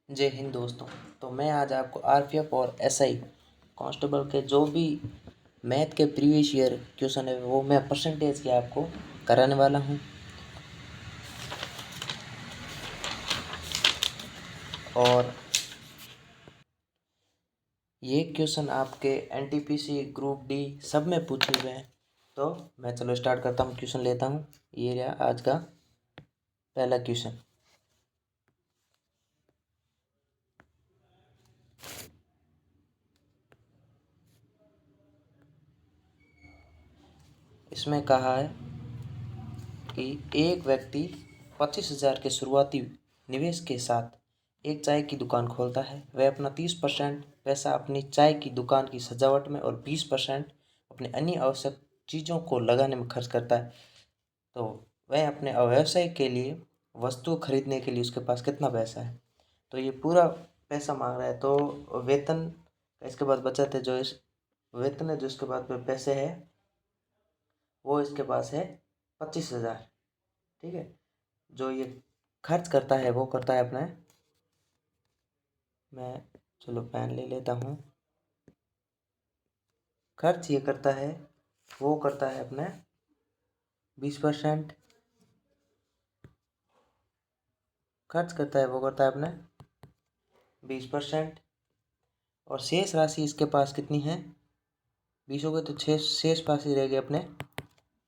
जय हिंद दोस्तों। तो मैं आज आपको आरपीएफ और एसआई कांस्टेबल के जो भी मैथ के प्रीवियस ईयर क्वेश्चन है वो मैं परसेंटेज के आपको कराने वाला हूं। और ये क्वेश्चन आपके एनटीपीसी ग्रुप डी सब में पूछे हुए हैं। तो मैं चलो स्टार्ट करता हूँ, क्वेश्चन लेता हूँ। ये रहा आज का पहला क्वेश्चन। इसमें कहा है कि एक व्यक्ति 25,000 के शुरुआती निवेश के साथ एक चाय की दुकान खोलता है। वह अपना 30% पैसा अपनी चाय की दुकान की सजावट में और 20% अपने अन्य आवश्यक चीज़ों को लगाने में खर्च करता है। तो वह अपने व्यवसाय के लिए वस्तु खरीदने के लिए उसके पास कितना पैसा है। तो ये पूरा पैसा मांग रहा है। तो वेतन का इसके बाद बचत है, जो इस वेतन है जो इसके बाद में पैसे है वो इसके पास है 25,000। ठीक है। जो ये खर्च करता है वो करता है अपना, मैं चलो पेन ले लेता हूँ। खर्च ये करता है वो करता है अपने 20%। खर्च करता है वो करता है अपने 20%। और शेष राशि इसके पास कितनी है, 20 हो गए तो शेष राशि रहेगी अपने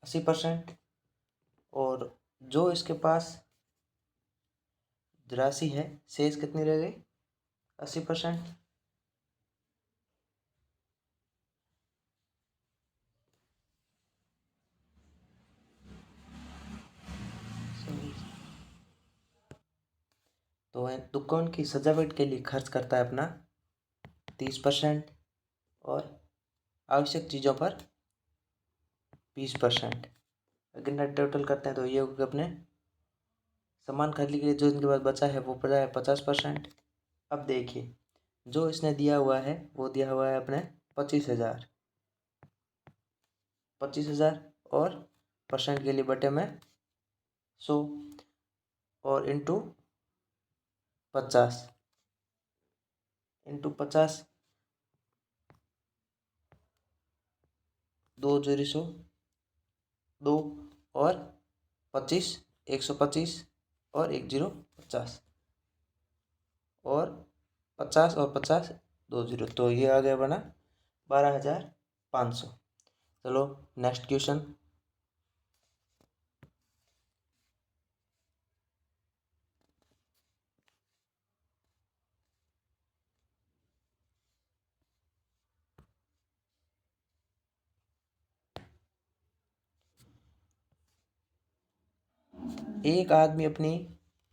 80%। और जो इसके पास राशि है शेष कितनी रह गई, 80%। तो वह दुकान की सजावट के लिए खर्च करता है अपना 30% और आवश्यक चीज़ों पर 20%। अगर टोटल करते हैं तो ये होगा अपने सामान खरीदने के लिए जो इनके पास बचा है वो पड़ा है 50%। अब देखिए जो इसने दिया हुआ है वो दिया हुआ है अपने 25,000। 25,000 और परसेंट के लिए बटे में 100 और इंटू 50 इंटू 50, 2 जीरो 100, 2 और 25, 125 और 1 जीरो 50 और 50 और 50 2 जीरो, तो ये आ गया बना 12,500। चलो नेक्स्ट क्वेश्चन। एक आदमी अपनी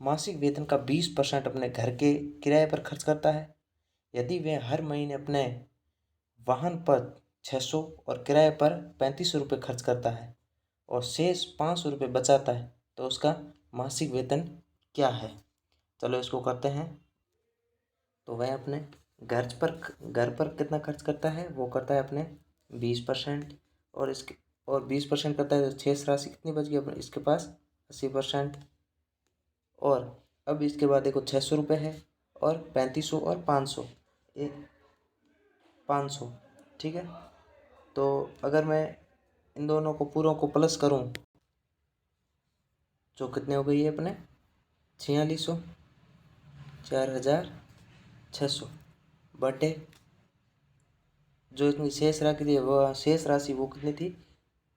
मासिक वेतन का 20% अपने घर के किराए पर खर्च करता है। यदि वह हर महीने अपने वाहन पर 600 और किराए पर 3500 रुपये खर्च करता है और शेष 500 रुपये बचाता है तो उसका मासिक वेतन क्या है। चलो इसको करते हैं। तो वह अपने घर पर कितना खर्च करता है, वो करता है अपने 20%। और इसके और 20% करता है तो शेष राशि कितनी बच गई अपने इसके पास 80%। और अब इसके बाद देखो 600 रुपये है और 3500 और 500, 500। ठीक है। तो अगर मैं इन दोनों को पूरों को प्लस करूं जो कितने हो गई है अपने 4600, 4,600 बटे जो इतनी शेष राशि थी वो शेष राशि वो कितनी थी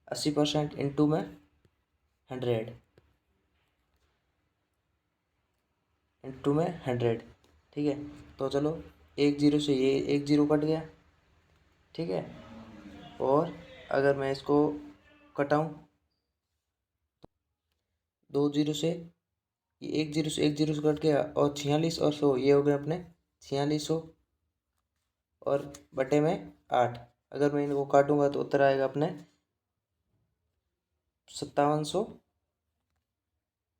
80% इंटू में 100 इंटू में 100। ठीक है। तो चलो एक जीरो से ये एक जीरो कट गया। ठीक है। और अगर मैं इसको कटाऊं 2 जीरो से, ये एक जीरो से कट गया और 46 और 100 ये हो गए अपने 4600 और बटे में 8। अगर मैं इनको काटूंगा तो उत्तर आएगा अपने 5750,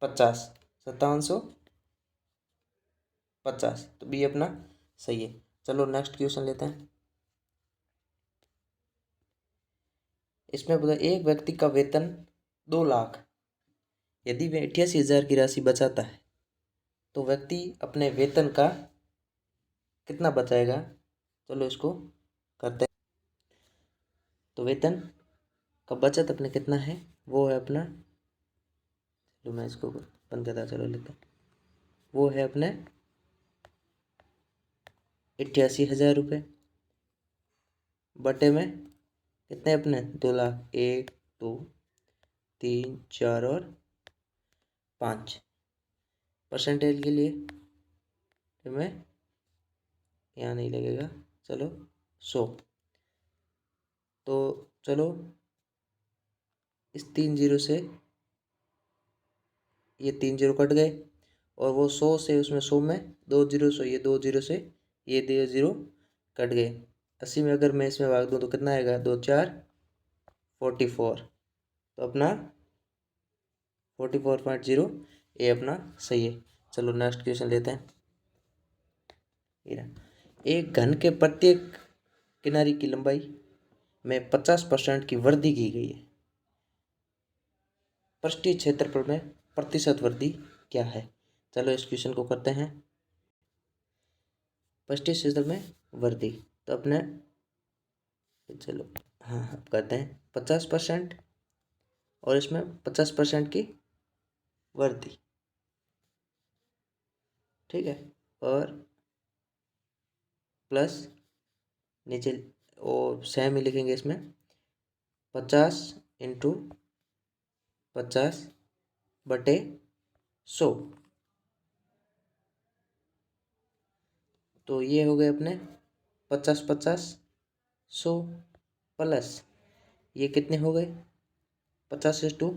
5750। तो बी अपना सही है। चलो नेक्स्ट क्वेश्चन लेते हैं। इसमें बोला एक व्यक्ति का वेतन 2 लाख, यदि वह 88,000 की राशि बचाता है तो व्यक्ति अपने वेतन का कितना बचाएगा, चलो इसको करते हैं। तो वेतन का बचत अपने कितना है, वो है अपना, चलो मैं इसको बंद करता, चलो लिखता, वो है अपने 88,000 रुपये बटे में कितने अपने 2 लाख, 1, 2, 3, 4 और 5। परसेंटेज के लिए हमें यहाँ नहीं लगेगा, चलो 100। तो चलो इस 3 जीरो से ये 3 जीरो कट गए, और वो 100 से उसमें 100 में 2 जीरो से ये 2 जीरो से ये 2 जीरो कट गए। 80 में अगर मैं इसमें भाग दूँ तो कितना आएगा, 2 4 44। तो अपना 44.0 ये अपना सही है। चलो नेक्स्ट क्वेश्चन लेते हैं। एक घन के प्रत्येक किनारे की लंबाई में 50% की वृद्धि की गई है। पृष्ठीय क्षेत्रफल में प्रतिशत वृद्धि क्या है। चलो इस क्वेश्चन को करते हैं। पृष्ठीय क्षेत्र में वृद्धि, तो अपने चलो हाँ करते हैं 50% और इसमें 50% की वृद्धि, ठीक है। और प्लस नीचे और सेम ही लिखेंगे इसमें 50 × 50/100। तो ये हो गए अपने 50 50 100 प्लस ये कितने हो गए 50 ×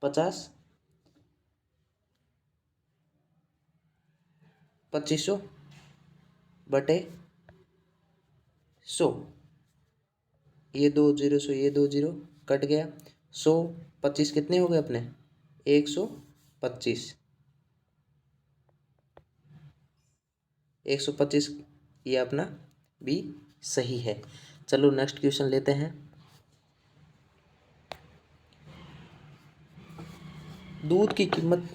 50 2500/100। ये 2 जीरो से ये 2 जीरो कट गया, 100 25 कितने हो गए अपने 125। 125 ये अपना भी सही है। चलो नेक्स्ट क्वेश्चन लेते हैं। दूध की कीमत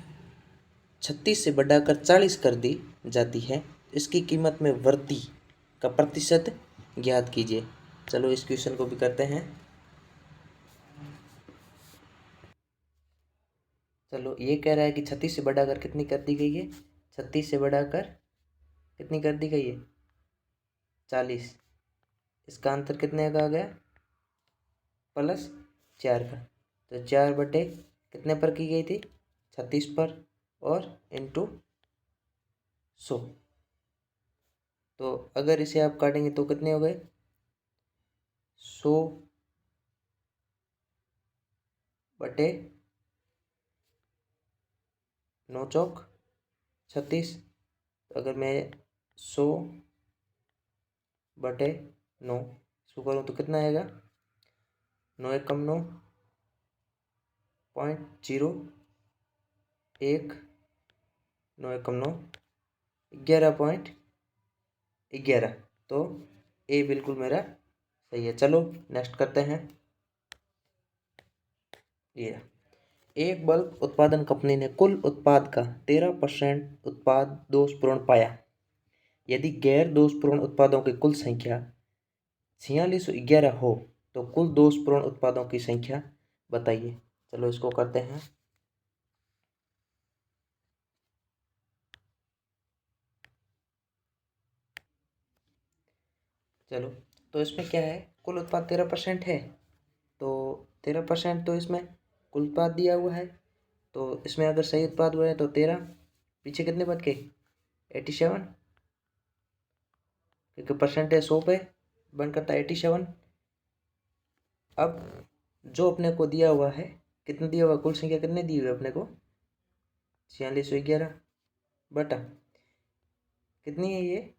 36 से बढ़ाकर 40 कर दी जाती है, इसकी कीमत में वृद्धि का प्रतिशत ज्ञात कीजिए। चलो इस क्वेश्चन को भी करते हैं। चलो ये कह रहा है कि 36 से बढ़ाकर कितनी कर दी गई है, 36 से बढ़ाकर कितनी कर दी गई है 40। इसका आंसर कितने का आ गया +4 का। तो 4 कितने पर की गई थी 36 पर और इंटू 100। तो अगर इसे आप काटेंगे तो कितने हो गए 100/9×36। अगर मैं 100/9 इसको करूँ तो कितना आएगा 9 × 9 0.01, 9 × 9 11.11। तो ए बिल्कुल मेरा सही है। चलो नेक्स्ट करते हैं। ये एक बल्ब उत्पादन कंपनी ने कुल उत्पाद का 13% उत्पाद दोषपूर्ण पाया। यदि गैर दोषपूर्ण उत्पादों की कुल संख्या 4611 हो तो कुल दोषपूर्ण उत्पादों की संख्या बताइए। चलो इसको करते हैं। चलो तो इसमें क्या है कुल उत्पाद 13% है, तो 13% तो इसमें कुल उत्पाद दिया हुआ है, तो इसमें अगर सही उत्पाद हुआ है तो 13, पीछे कितने बच गए 87, क्योंकि परसेंटेज 100 पे बन करता है 87। अब जो अपने को दिया हुआ है कितना दिया हुआ कुल संख्या कितने दी हुई है अपने को 4611 बटा कितनी है ये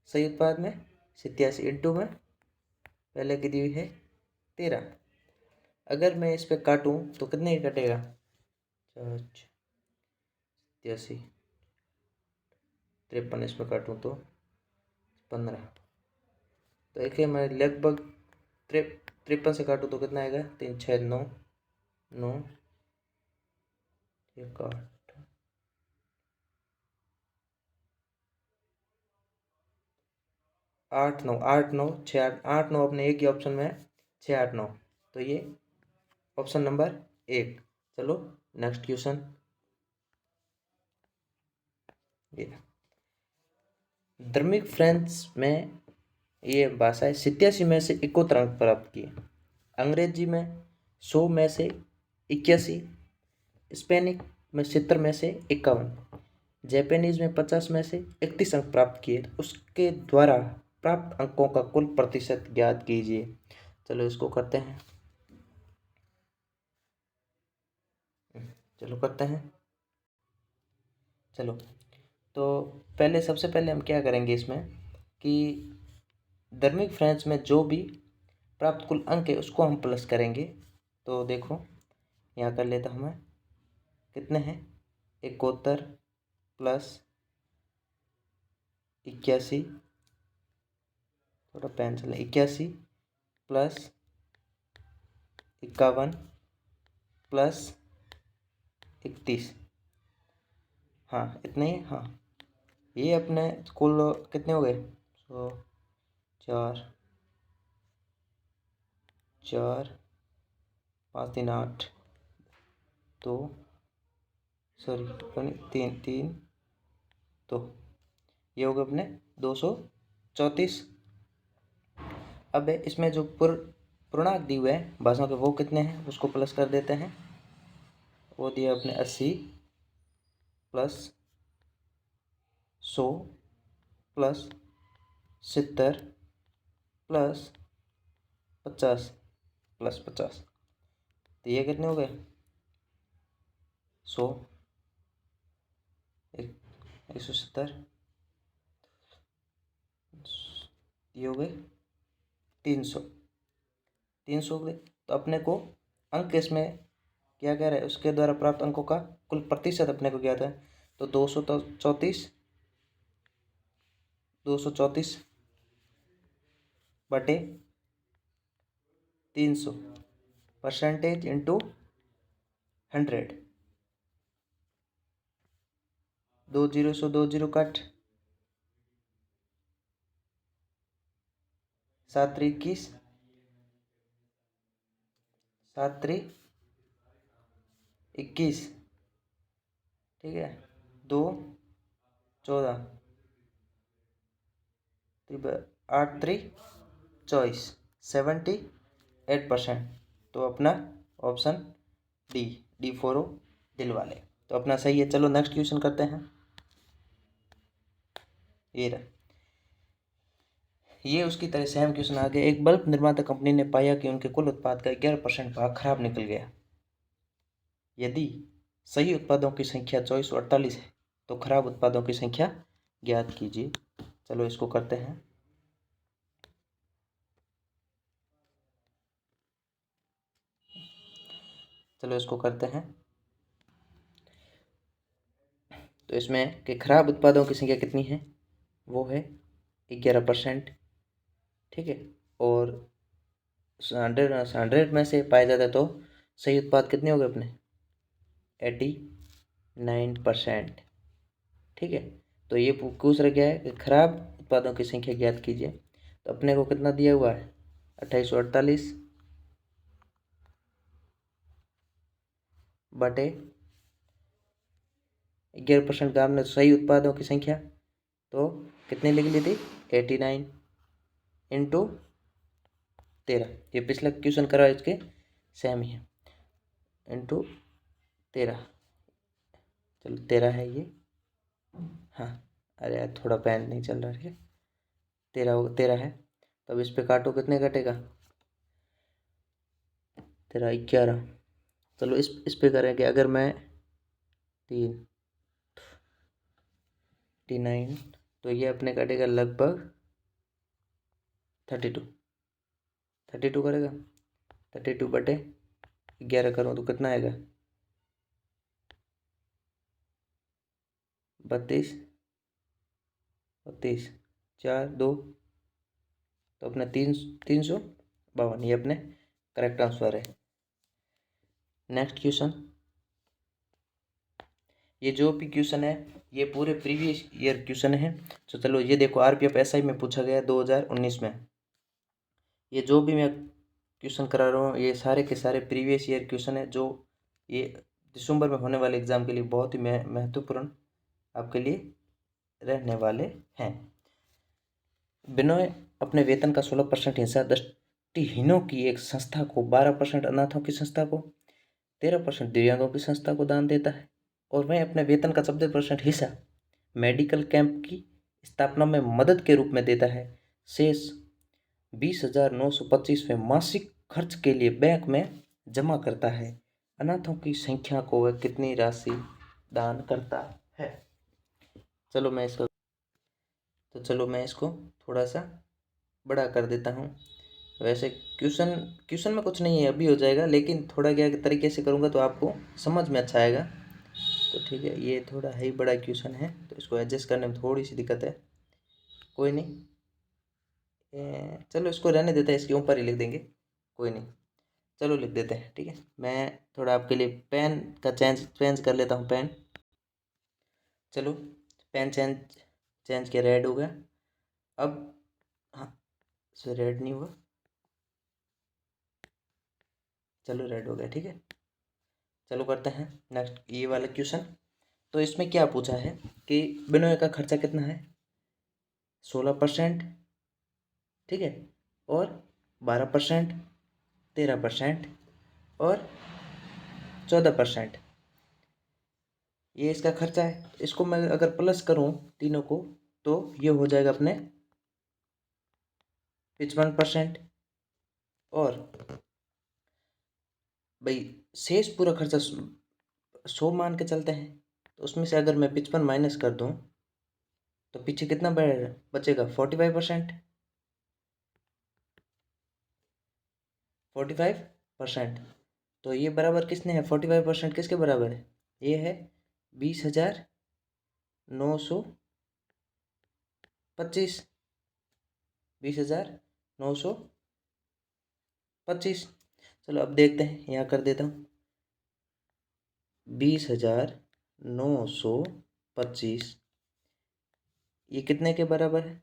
सही उत्पाद में 87 इंटू में पहले की दी हुई है 13। अगर मैं इस पे काटूं तो कितने कटेगा 87 53, इसमें काटूं तो 15। तो एक मैं लगभग 53 से काटूं तो कितना आएगा 3 6 9 9 1 8। 8 9 अपने एक ही ऑप्शन में है, 6 8 9, तो ये ऑप्शन नंबर 1। चलो नेक्स्ट क्वेश्चन। ये धार्मिक फ्रांस में ये भाषा है 87 में से 71 अंक प्राप्त किए। अंग्रेजी में 100 में से 81, स्पेनिक में 70 में से 51, जापानीज में 50 में से 31 अंक प्राप्त किए। उसके द्वारा प्राप्त अंकों का कुल प्रतिशत ज्ञात कीजिए। चलो इसको करते हैं। चलो तो पहले सबसे पहले हम क्या करेंगे इसमें कि धार्मिक फ्रांस में जो भी प्राप्त कुल अंक है उसको हम प्लस करेंगे। तो देखो यहाँ कर लेता हूँ मैं, कितने हैं 71 प्लस 81, थोड़ा पेन चले, 81 प्लस 51 प्लस 31, हाँ इतने ही। हाँ ये अपने कुल कितने हो गए, 4 4 5 3 8, तो सॉरी 3 तो ये हो गए अपने 234। अब इसमें जो पूर्णांक दिए हुए हैं भाषाओं के वो कितने हैं उसको प्लस कर देते हैं। वो दिया अपने 80 प्लस 100 प्लस 70 प्लस 50 प्लस 50, तो ये कितने हो गए 100 170, ये हो गए 300 हो गए। तो अपने को अंक इसमें क्या कह रहा है, उसके द्वारा प्राप्त अंकों का कुल प्रतिशत अपने को ज्ञात है। तो 234 बटे 300 परसेंटेज इंटू 100, 2 0 से 2 0 कट, 7 3 21, 7 3 21, ठीक है, 2 14, 8 3 24, 78%। तो अपना ऑप्शन डी 4 दिल वाले तो अपना सही है। चलो नेक्स्ट क्वेश्चन करते हैं। ये रहा, ये उसकी तरह सेम क्वेश्चन आ गया। एक बल्ब निर्माता कंपनी ने पाया कि उनके कुल उत्पाद का 11% भाग खराब निकल गया। यदि सही उत्पादों की संख्या 24 और 48 है तो खराब उत्पादों की संख्या ज्ञात कीजिए। चलो इसको करते हैं। तो इसमें कि खराब उत्पादों की संख्या कितनी है, वो है 11%, ठीक है। और 100 में से पाया जाता है तो सही उत्पाद कितने हो गए अपने 89%, ठीक है। तो ये पूछ रहा क्या है कि खराब उत्पादों की संख्या ज्ञात कीजिए। तो अपने को कितना दिया हुआ है 2848 बटे 11% का हमने सही उत्पादों की संख्या तो कितनी लिख ली थी 89 इंटू 13, ये पिछला क्वेश्चन करा इसके सेम ही है, इंटू 13। चलो 13 है ये, हाँ अरे यार थोड़ा पेन नहीं चल रहा है। 13 है, तब इस पे काटो कितने कटेगा 13 11। चलो इस पे करेंगे, अगर मैं 39 तो ये अपने कटेगा लगभग 32 करेगा। 32 बटे 11 करूँ तो कितना आएगा 32 4 2, तो अपना 352, ये अपने करेक्ट आंसर है। नेक्स्ट क्वेश्चन, ये जो भी क्वेश्चन है ये पूरे प्रीवियस ईयर क्वेश्चन है। तो चलो ये देखो, आरपीएफ एसआई में पूछा गया 2019 में। ये जो भी मैं क्वेश्चन करा रहा हूँ ये सारे के सारे प्रीवियस ईयर क्वेश्चन है, जो ये दिसंबर में होने वाले एग्ज़ाम के लिए बहुत ही महत्वपूर्ण आपके लिए रहने वाले हैं। बिनोय अपने वेतन का 16% हिस्सा दृष्टिहीनों की एक संस्था को, 12% अनाथों की संस्था को, 13% दिव्यांगों की संस्था को दान देता है और वह अपने वेतन का 70% हिस्सा मेडिकल कैंप की स्थापना में मदद के रूप में देता है। शेष 20,925 मासिक खर्च के लिए बैंक में जमा करता है। अनाथों की संख्या को वह कितनी राशि दान करता है? चलो मैं इसको थोड़ा सा बड़ा कर देता हूँ। वैसे क्वेश्चन में कुछ नहीं है, अभी हो जाएगा, लेकिन थोड़ा क्या तरीके से करूँगा तो आपको समझ में अच्छा आएगा। तो ठीक है, ये थोड़ा है ही बड़ा क्वेश्चन है तो इसको एडजस्ट करने में थोड़ी सी दिक्कत है, कोई नहीं। चलो इसको रहने देते हैं, इसके ऊपर ही लिख देंगे, कोई नहीं। चलो लिख देते हैं, ठीक है। मैं थोड़ा आपके लिए पेन का चेंज कर लेता हूँ, पेन। चलो पेन चेंज किया, रेड हो गया। अब हाँ, सो रेड नहीं हुआ, चलो रेड हो गया, ठीक है। चलो करते हैं नेक्स्ट ये वाला क्वेश्चन। तो इसमें क्या पूछा है कि बिनोय का खर्चा कितना है? 16%, ठीक है, और 12%, 13% और 14%। ये इसका खर्चा है। इसको मैं अगर प्लस करूं तीनों को तो ये हो जाएगा अपने 55%। और भाई शेष पूरा खर्चा 100 मान के चलते हैं, तो उसमें से अगर मैं 55 माइनस कर दूं तो पीछे कितना बचेगा? 45%। 45%। तो ये बराबर किसने है? 45% किसके बराबर है? ये है 20,925। 20,925। चलो अब देखते हैं, यहाँ कर देता हूँ 20,925। ये कितने के बराबर है?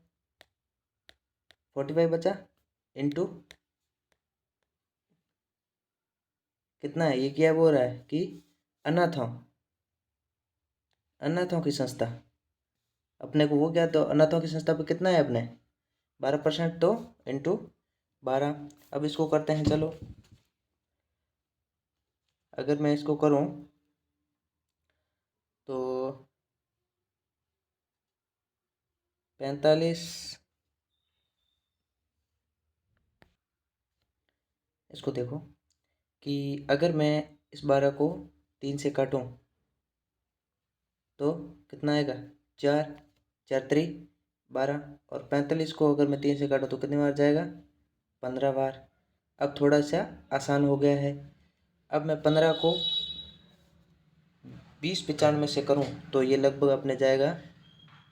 45 बचा, इंटू कितना है? ये क्या बोल रहा है कि अनाथों की संस्था, अपने को वो क्या, तो अनाथों की संस्था पे कितना है अपने? 12%, तो इंटू 12। अब इसको करते हैं, चलो अगर मैं इसको करूं तो 45, इसको देखो कि अगर मैं इस 12 को 3 से काटूं तो कितना आएगा? 4, 4 3 12। और 45 को अगर मैं 3 से काटूं तो कितनी बार जाएगा? 15 बार। अब थोड़ा सा आसान हो गया है। अब मैं 15 को 2095 से करूं तो ये लगभग अपने जाएगा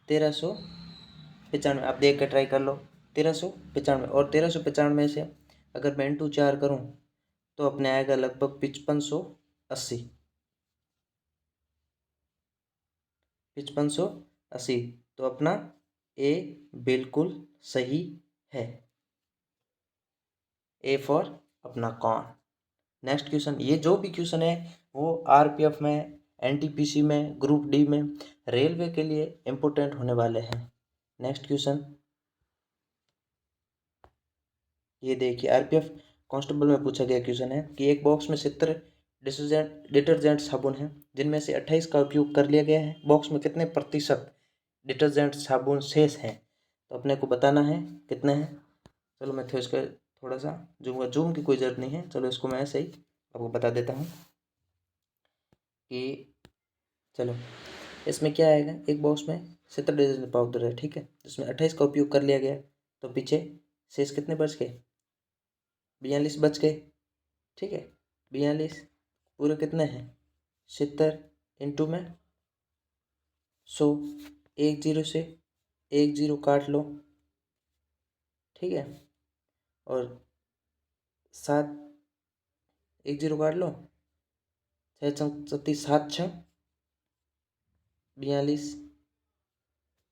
1395। आप देख कर ट्राई कर लो। 1395, और 1395 से अगर मैं इंटू 4 करूं तो अपने आएगा लगभग 5580। 5580। तो अपना ए बिल्कुल सही है। ए फॉर अपना कौन। नेक्स्ट क्वेश्चन, ये जो भी क्वेश्चन है वो आरपीएफ में, एनटीपीसी में, ग्रुप डी में, रेलवे के लिए इम्पोर्टेंट होने वाले हैं। नेक्स्ट क्वेश्चन ये देखिए, आरपीएफ कांस्टेबल में पूछा गया क्वेश्चन है कि एक बॉक्स में 70 डिटर्जेंट साबुन है जिनमें से 28 का उपयोग कर लिया गया है। बॉक्स में कितने प्रतिशत डिटर्जेंट साबुन शेष हैं? तो अपने को बताना है कितने हैं। चलो मैं इसका थोड़ा सा जूम की कोई ज़रूरत नहीं है। चलो इसको मैं ऐसे ही आपको बता देता हूँ कि चलो इसमें क्या आएगा। एक बॉक्स में 70 डिटर्जेंट पाउडर है, ठीक है, जिसमें 28 का उपयोग कर लिया गया, तो पीछे शेष कितने बच गए? 42 बच गए, ठीक है। 42 पूरे कितने हैं? 70 इंटू में 100। एक जीरो से एक जीरो काट लो, ठीक है, और 7, एक जीरो काट लो, 6 7 7 42,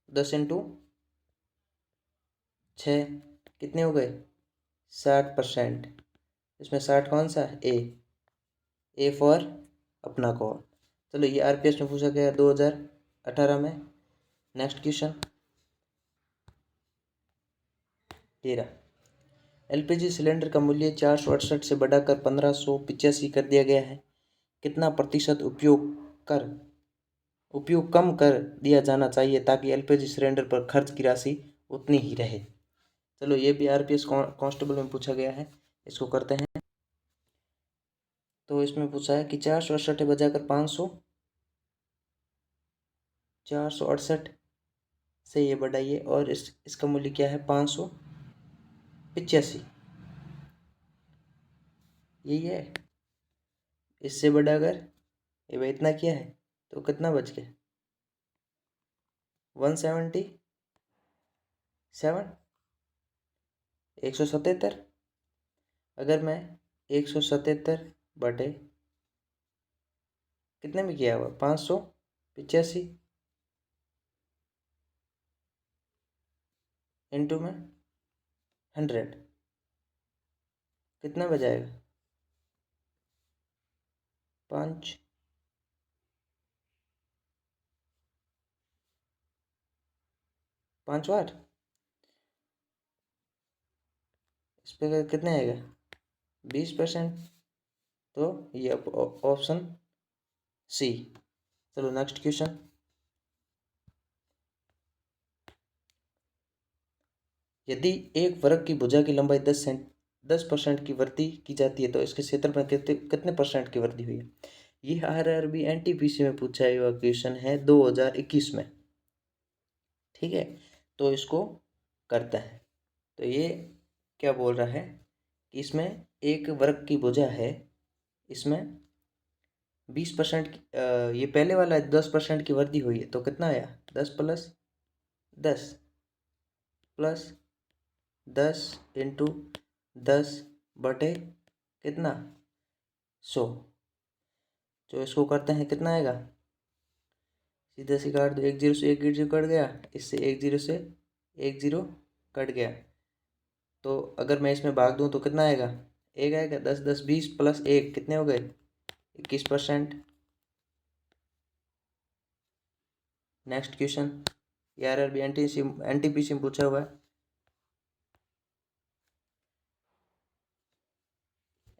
10 × 6 कितने हो गए? 60%। इसमें 60 कौन सा है? ए फॉर अपना कॉल। चलो ये आरपीएस में पूछा गया 2018 में। Next question 13। एलपीजी सिलेंडर का मूल्य 468 से बढ़ाकर 1585 कर दिया गया है। कितना प्रतिशत उपयोग कम कर दिया जाना चाहिए ताकि एलपीजी सिलेंडर पर खर्च की राशि उतनी ही रहे? चलो ये भी आरपीएस कांस्टेबल में पूछा गया है, इसको करते हैं। तो इसमें पूछा है कि 468 बजाकर 468 से ये बढ़ाइए और इसका मूल्य क्या है? 585। यही है। इससे बढ़ाकर ये भाई इतना किया है तो कितना बच गया? 177, 177। अगर मैं 177 बटे कितने में किया हुआ? 585 इंटू में 100 कितना बजाएगा? 5 8। इस पे कितने आएगा? 20%। तो ये ऑप्शन सी। चलो नेक्स्ट क्वेश्चन। यदि एक वर्ग की भुजा की लंबाई 10% की वृद्धि की जाती है तो इसके क्षेत्रफल में कितने परसेंट की वृद्धि हुई है? ये आरआरबी एनटीपीसी में पूछा हुआ क्वेश्चन है 2021 में। ठीक है, तो इसको करता है। तो ये क्या बोल रहा है कि इसमें एक वर्ग की भुजा है, इसमें 20% ये पहले वाला 10% की वृद्धि हुई है तो कितना आया? 10 + 10 + 10 इंटू 10 बटे कितना? 100। जो इसको करते हैं कितना आएगा? सीधा सी काट दो, 1 0 से 1 0 कट गया, इससे 1 0 से 1 0 कट गया। तो अगर मैं इसमें भाग दूं तो कितना आएगा? 1 आएगा। 10 10 20 + 1 कितने हो गए? 21%। नेक्स्ट क्वेश्चन यार अभी एनटीपीसी में पूछा हुआ है।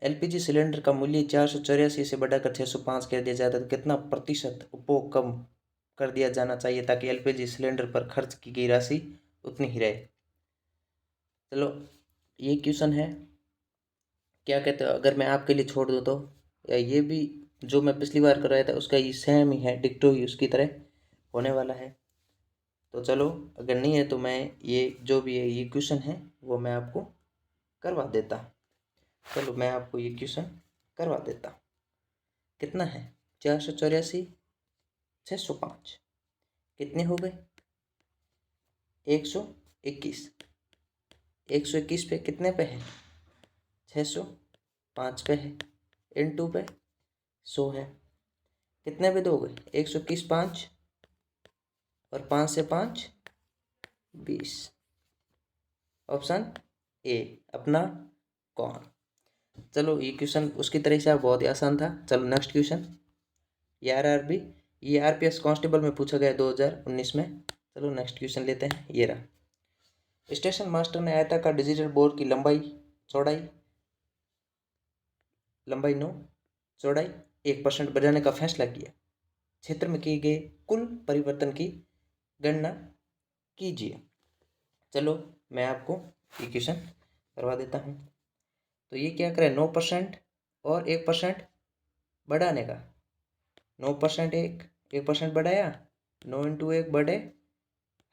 एलपीजी सिलेंडर का मूल्य 484 से बढ़ाकर 605 कर दिया जाता है तो कितना प्रतिशत उपभोग कम कर दिया जाना चाहिए ताकि एलपीजी सिलेंडर पर खर्च की गई राशि उतनी ही रहे? चलो ये क्वेश्चन है, क्या कहते हो, अगर मैं आपके लिए छोड़ दूँ तो ये भी जो मैं पिछली बार कराया था उसका ये सेम ही है, डिक्टो ही उसकी तरह होने वाला है। तो चलो अगर नहीं है तो मैं ये जो भी है ये क्वेश्चन है वो मैं आपको करवा देता। चलो मैं आपको ये क्वेश्चन करवा देता। कितना है? 484 605 कितने हो गए? 121। 121 पे कितने पे है? 605 पे है, इंटू पे 100 है। कितने पे दोगे? 121 5 और 5 से 5 20। ऑप्शन ए अपना कौन। चलो ये क्वेश्चन उसकी तरह से बहुत ही आसान था। चलो नेक्स्ट क्वेश्चन ये आरपीएस कांस्टेबल में पूछा गया 2019 में। चलो नेक्स्ट क्वेश्चन लेते हैं। ये रहा। स्टेशन मास्टर ने आयताकार डिजिटल बोर्ड की लंबाई 9 चौड़ाई 1% बढ़ाने का फैसला किया। क्षेत्र में किए गए कुल परिवर्तन की गणना कीजिए। चलो मैं आपको ये क्वेश्चन करवा देता हूँ। तो ये क्या करें? 9% और 1% बढ़ाने का। 9% 1% बढ़ाया, 9 × 1 बटे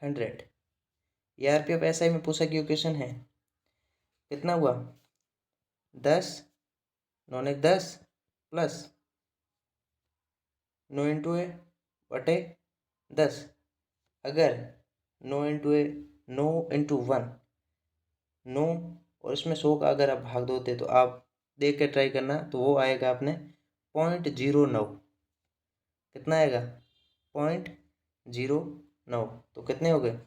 100। ये आरपीएफ एसआई में पूछा गया क्वेश्चन है। कितना हुआ? 10 9 1 10 प्लस 9 × 1 बटे 10। अगर 9 × 1 9 और इसमें 100 का अगर आप भाग दोते तो आप देख के ट्राई करना, तो वो आएगा अपने 0.09। कितना आएगा? 10.09, तो कितने हो गए?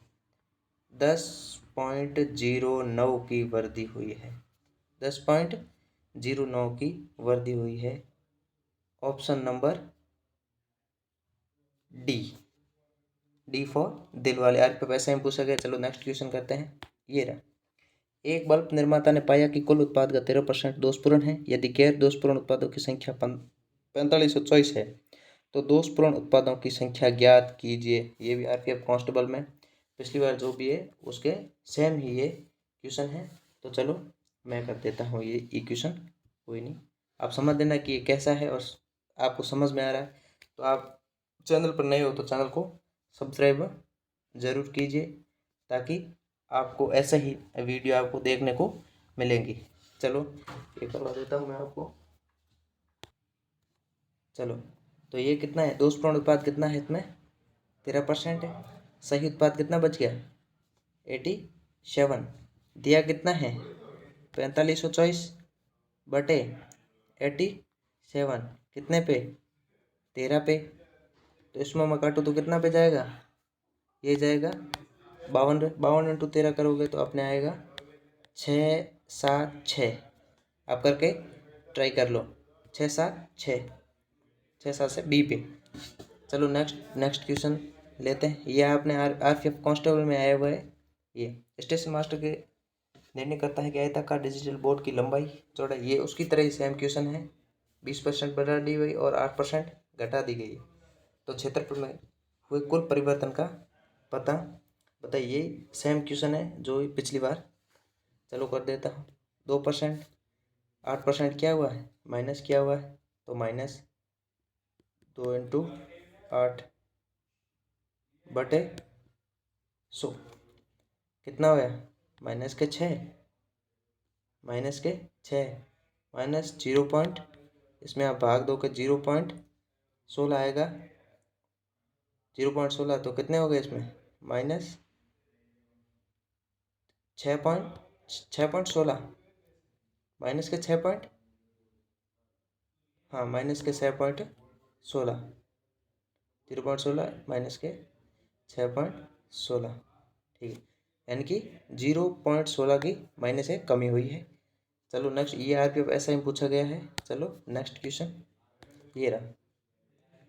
10.09 की वृद्धि हुई है। 10.09 की वृद्धि हुई है। ऑप्शन नंबर डी फॉर दिल वाले। आज पे पैसा ही पूछा गया। चलो नेक्स्ट क्वेश्चन करते हैं। ये रहा, एक बल्ब निर्माता ने पाया कि कुल उत्पाद का 13% दोषपूर्ण है। यदि गैर दोषपूर्ण उत्पादों की संख्या 4524 है तो दोषपूर्ण उत्पादों की संख्या ज्ञात कीजिए। ये भी आरपीएफ कांस्टेबल में पिछली बार जो भी है उसके सेम ही ये क्वेश्चन है। तो चलो मैं कर देता हूँ ये क्वेश्चन, कोई नहीं, आप समझ लेना कि ये कैसा है और आपको समझ में आ रहा है। तो आप चैनल पर नए हो तो चैनल को सब्सक्राइब ज़रूर कीजिए ताकि आपको ऐसा ही वीडियो आपको देखने को मिलेंगी। चलो ये करवा देता हूँ मैं आपको। चलो तो ये कितना है? दोषपूर्ण उत्पाद कितना है इसमें? 13% है। सही उत्पाद कितना बच गया? 87। दिया कितना है? 4524 बटे 87, कितने पे? 13 पे। तो इसमें मैं काटूँ तो कितना पे जाएगा? ये जाएगा 52। 52 इंटू 13 करोगे तो अपने आएगा 676। आप करके ट्राई कर लो। 676, 6-7 से बी पे। चलो नेक्स्ट क्वेश्चन लेते हैं। ये आपने आरपीएफ कांस्टेबल में आया हुआ है। ये स्टेशन मास्टर के निर्णय करता है कि आयताकार डिजिटल बोर्ड की लंबाई चौड़ाई, ये उसकी तरह ही सेम क्वेश्चन है। 20% बढ़ा दी गई और 8% घटा दी गई। तो क्षेत्रफल में हुए कुल परिवर्तन का पता बताइए। सेम क्वेश्चन है जो पिछली बार। चलो कर देता हूँ। 2%, 8% क्या हुआ है? माइनस किया हुआ है, तो माइनस 2 इंटू 8 बटे 100, कितना हुआ? माइनस के 6, माइनस के 6 माइनस 0. इसमें आप भाग दो के 0.16 आएगा। 0.16 तो कितने हो गए इसमें? माइनस 6.16 माइनस के 6. हाँ, माइनस के 6.16, 0.16 माइनस के 6.16, ठीक है। यानी कि 0.16 की माइनस से कमी हुई है। चलो नेक्स्ट, ये आरपीएफ ऐसा ही पूछा गया है। चलो नेक्स्ट क्वेश्चन ये रहा।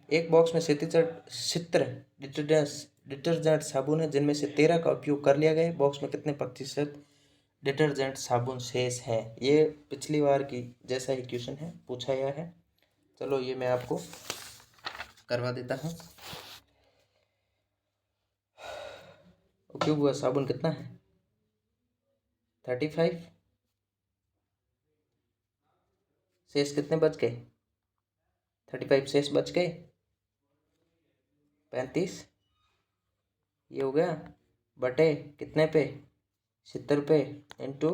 एक बॉक्स में 70 डिटर्जेंट साबुन है जिनमें से 13 का उपयोग कर लिया गया है। बॉक्स में कितने प्रतिशत डिटर्जेंट साबुन शेष है? ये पिछली बार की जैसा ही क्वेश्चन है, पूछा गया है। चलो ये मैं आपको करवा देता हूँ। उपयोग हुआ साबुन कितना है? 35। शेष कितने बच गए? 35 शेष बच गए 35। ये हो गया बटे कितने पे? 70 पे इंटू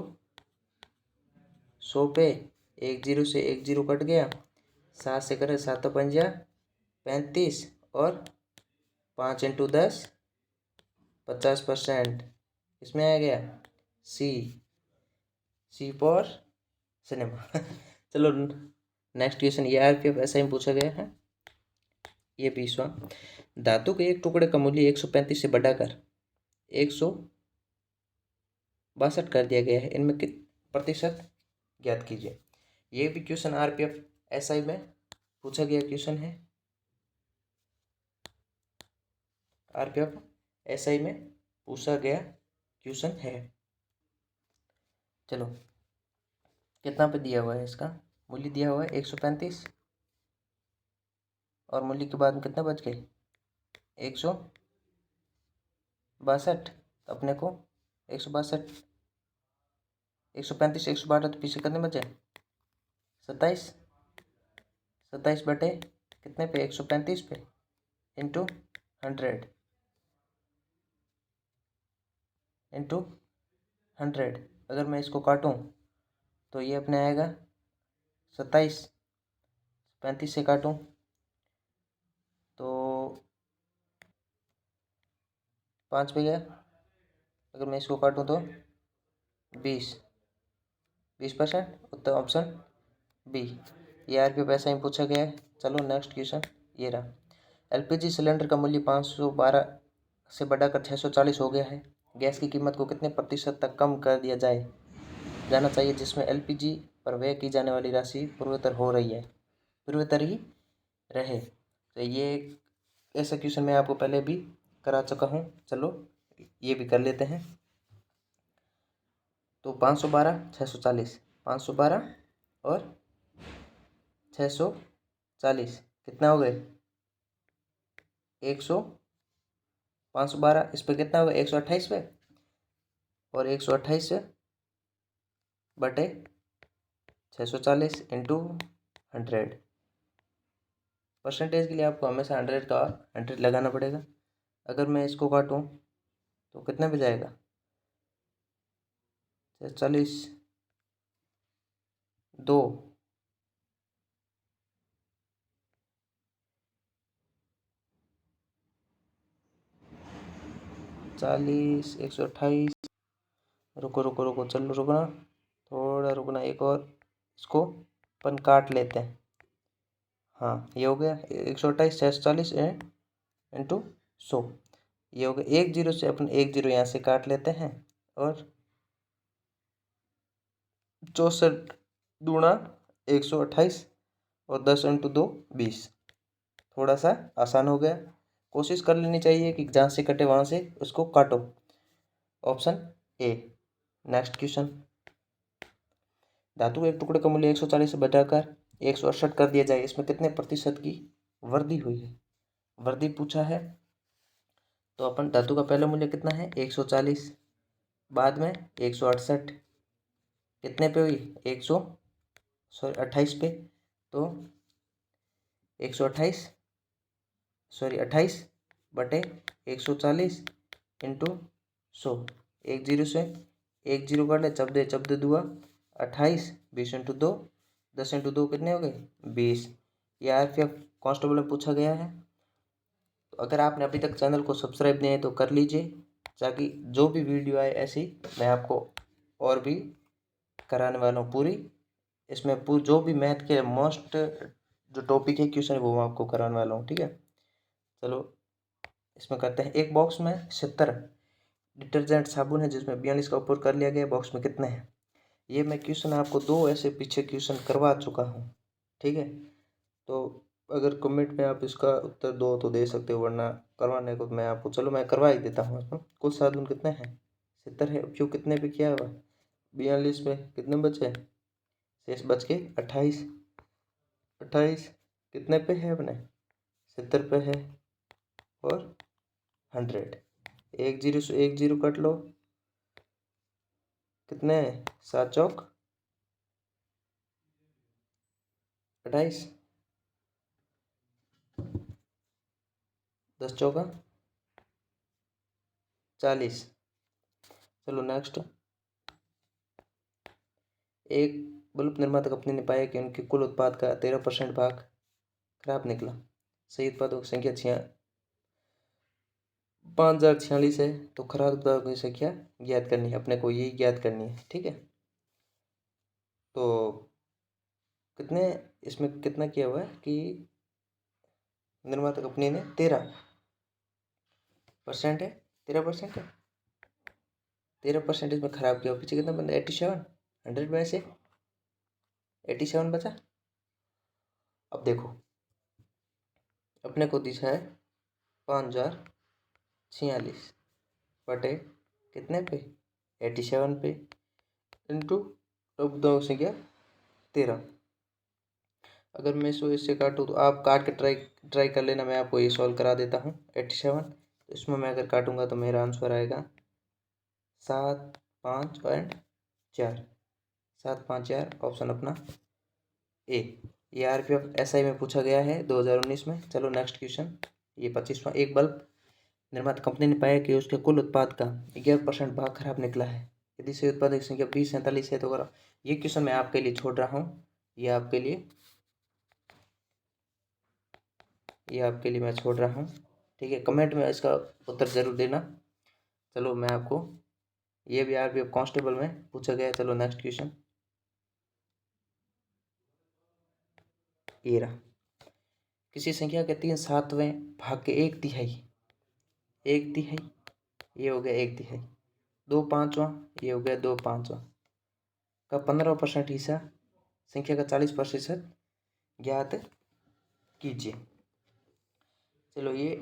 100 पे। 1 0 से 1 0 कट गया। 7 से करें 7 पंजा 35 और 5 इंटू 10 50%। इसमें आ गया सी फॉर सिनेमा। चलो नेक्स्ट क्वेश्चन, ये आरपीएफ ऐसा ही पूछा गया है। ये 20वां, धातु के एक टुकड़े का मूल्य 135 से बढ़ाकर 162 कर दिया गया है। इनमें कित प्रतिशत ज्ञात कीजिए। ये भी क्वेश्चन आरपीएफ एसआई में पूछा गया क्वेश्चन है। आरपीएफ एसआई में पूछा गया क्वेश्चन है। चलो कितना पे दिया हुआ है? इसका मूल्य दिया हुआ है 135 और मूल्य के बाद में कितना बच गए? 162। अपने को 162, 135 162 तो पीछे कितने बचे? 27। 27 बटे कितने पे? 135 पे इंटू 100 इंटू 100। अगर मैं इसको काटूं तो ये अपने आएगा 27। 35 से काटूं तो 5 पे गया। अगर मैं इसको काटूं तो 20%। उत्तर ऑप्शन बी। ये आरपीएफ ऐसा ही पूछा गया है। चलो नेक्स्ट क्वेश्चन ये रहा। एलपीजी सिलेंडर का मूल्य 512 से बढ़ाकर 640 हो गया है। गैस की कीमत को कितने प्रतिशत तक कम कर दिया जाना चाहिए जिसमें एलपीजी पर व्यय की जाने वाली राशि पूर्वोत्तर हो रही है, पूर्वोत्तर ही रहे। तो ये एक ऐसा क्वेश्चन मैं आपको पहले भी करा चुका हूँ, चलो ये भी कर लेते हैं। तो 512 640, 512 और 640 कितना हो गए 100, 512 इस पर कितना होगा 128 पे, और 128 बटे 640 इंटू 100। परसेंटेज के लिए आपको हमेशा 100 का 100 लगाना पड़ेगा। अगर मैं इसको काटूँ तो कितने पे जाएगा 40 2 40 128, रुको रुको रुको चलो रुकना, थोड़ा रुकना, एक और इसको अपन काट लेते हैं। हाँ ये हो गया 128 640 इंटू 100, ये हो गया। 1 जीरो से अपन 1 जीरो यहाँ से काट लेते हैं, और 64 दूना 128 और 10 इंटू 2 20। थोड़ा सा आसान हो गया, कोशिश कर लेनी चाहिए कि जहाँ से कटे वहाँ से उसको काटो। Option A. नेक्स्ट क्वेश्चन, धातु के एक टुकड़े का मूल्य 140 से बढ़ाकर 168 कर दिया जाए, इसमें कितने प्रतिशत की वृद्धि हुई है। वृद्धि पूछा है तो अपन धातु का पहला मूल्य कितना है 140, बाद में 168, कितने पे हुई 28 पे, तो 128 28 बटे 140 इंटू 100। 1 जीरो से 1 जीरो काट ले, चब्दे दुआ 28, 20 इंटू 2, 10 इंटू 2 कितने हो गए 20। ये आरपीएफ कांस्टेबल में पूछा गया है। तो अगर आपने अभी तक चैनल को सब्सक्राइब नहीं है तो कर लीजिए, ताकि जो भी वीडियो आए ऐसी मैं आपको और भी कराने वाला हूँ पूरी। इसमें जो भी मैथ के मोस्ट जो टॉपिक है क्वेश्चन वो मैं आपको कराने वाला हूँ, ठीक है। चलो इसमें करते हैं। एक बॉक्स में 70 डिटर्जेंट साबुन है जिसमें 42 का उपयोग कर लिया गया, बॉक्स में कितने हैं। ये मैं क्वेश्चन आपको 2 ऐसे पीछे क्वेश्चन करवा चुका हूँ, ठीक है। तो अगर कमेंट में आप इसका उत्तर दो तो दे सकते हो, वरना करवाने को मैं आपको चलो मैं करवा ही देता हूँ। इसमें कुल साबुन कितने हैं 70 है, उपयोग कितने पे किया हुआ 42 में, कितने बचे शेष बच के 28, 28 कितने पे है अपने 70 पे है, और 100। 1 जीरो से 1 जीरो कट लो, कितने 7 चौक 28, 10 चौका 40। चलो नेक्स्ट, एक बल्ब निर्माता कंपनी ने पाया कि उनके कुल उत्पाद का 13% भाग खराब निकला। सही उत्पादों की संख्या 5046 है, तो खराब उत्पादों की संख्या ज्ञात करनी है अपने को, यही ज्ञात करनी है, ठीक है। तो कितने इसमें कितना किया हुआ है कि निर्माता कंपनी ने 13% है, 13% है, 13% इसमें खराब किया। पीछे कितना बंदा 87, 100 में से 87 बचा। अब देखो अपने को दिशा है 5046 बटे कितने पे 87 पे, इंटू अब दो संख्या 13। अगर मैं इससे काटूँ तो आप काट के ट्राई कर लेना, मैं आपको ये सॉल्व करा देता हूँ। 87 तो इसमें मैं अगर काटूंगा तो मेरा आंसर आएगा 7 5 एंड 4, 7 5 4, ऑप्शन अपना ए। ये आरपीएफ एसआई में पूछा गया है 2019 में। चलो नेक्स्ट क्वेश्चन, ये 25वां। एक बल्ब निर्माता कंपनी ने पाया कि उसके कुल उत्पाद का 11% भाग खराब निकला है, यदि से उत्पादक संख्या 20 है तो करो। ये क्वेश्चन मैं आपके लिए छोड़ रहा हूँ, ये आपके लिए मैं छोड़ रहा हूँ, ठीक है। कमेंट में इसका उत्तर जरूर देना। चलो मैं आपको, ये भी आरपीएफ कांस्टेबल में पूछा गया है। चलो नेक्स्ट क्वेश्चन, ये रहा। किसी संख्या के 3/7 भाग के 1/3, 1/3 ये हो गया 1/3, 2/5 ये हो गया 2/5 का 15% हिस्सा, संख्या का 40% ज्ञात कीजिए। चलो ये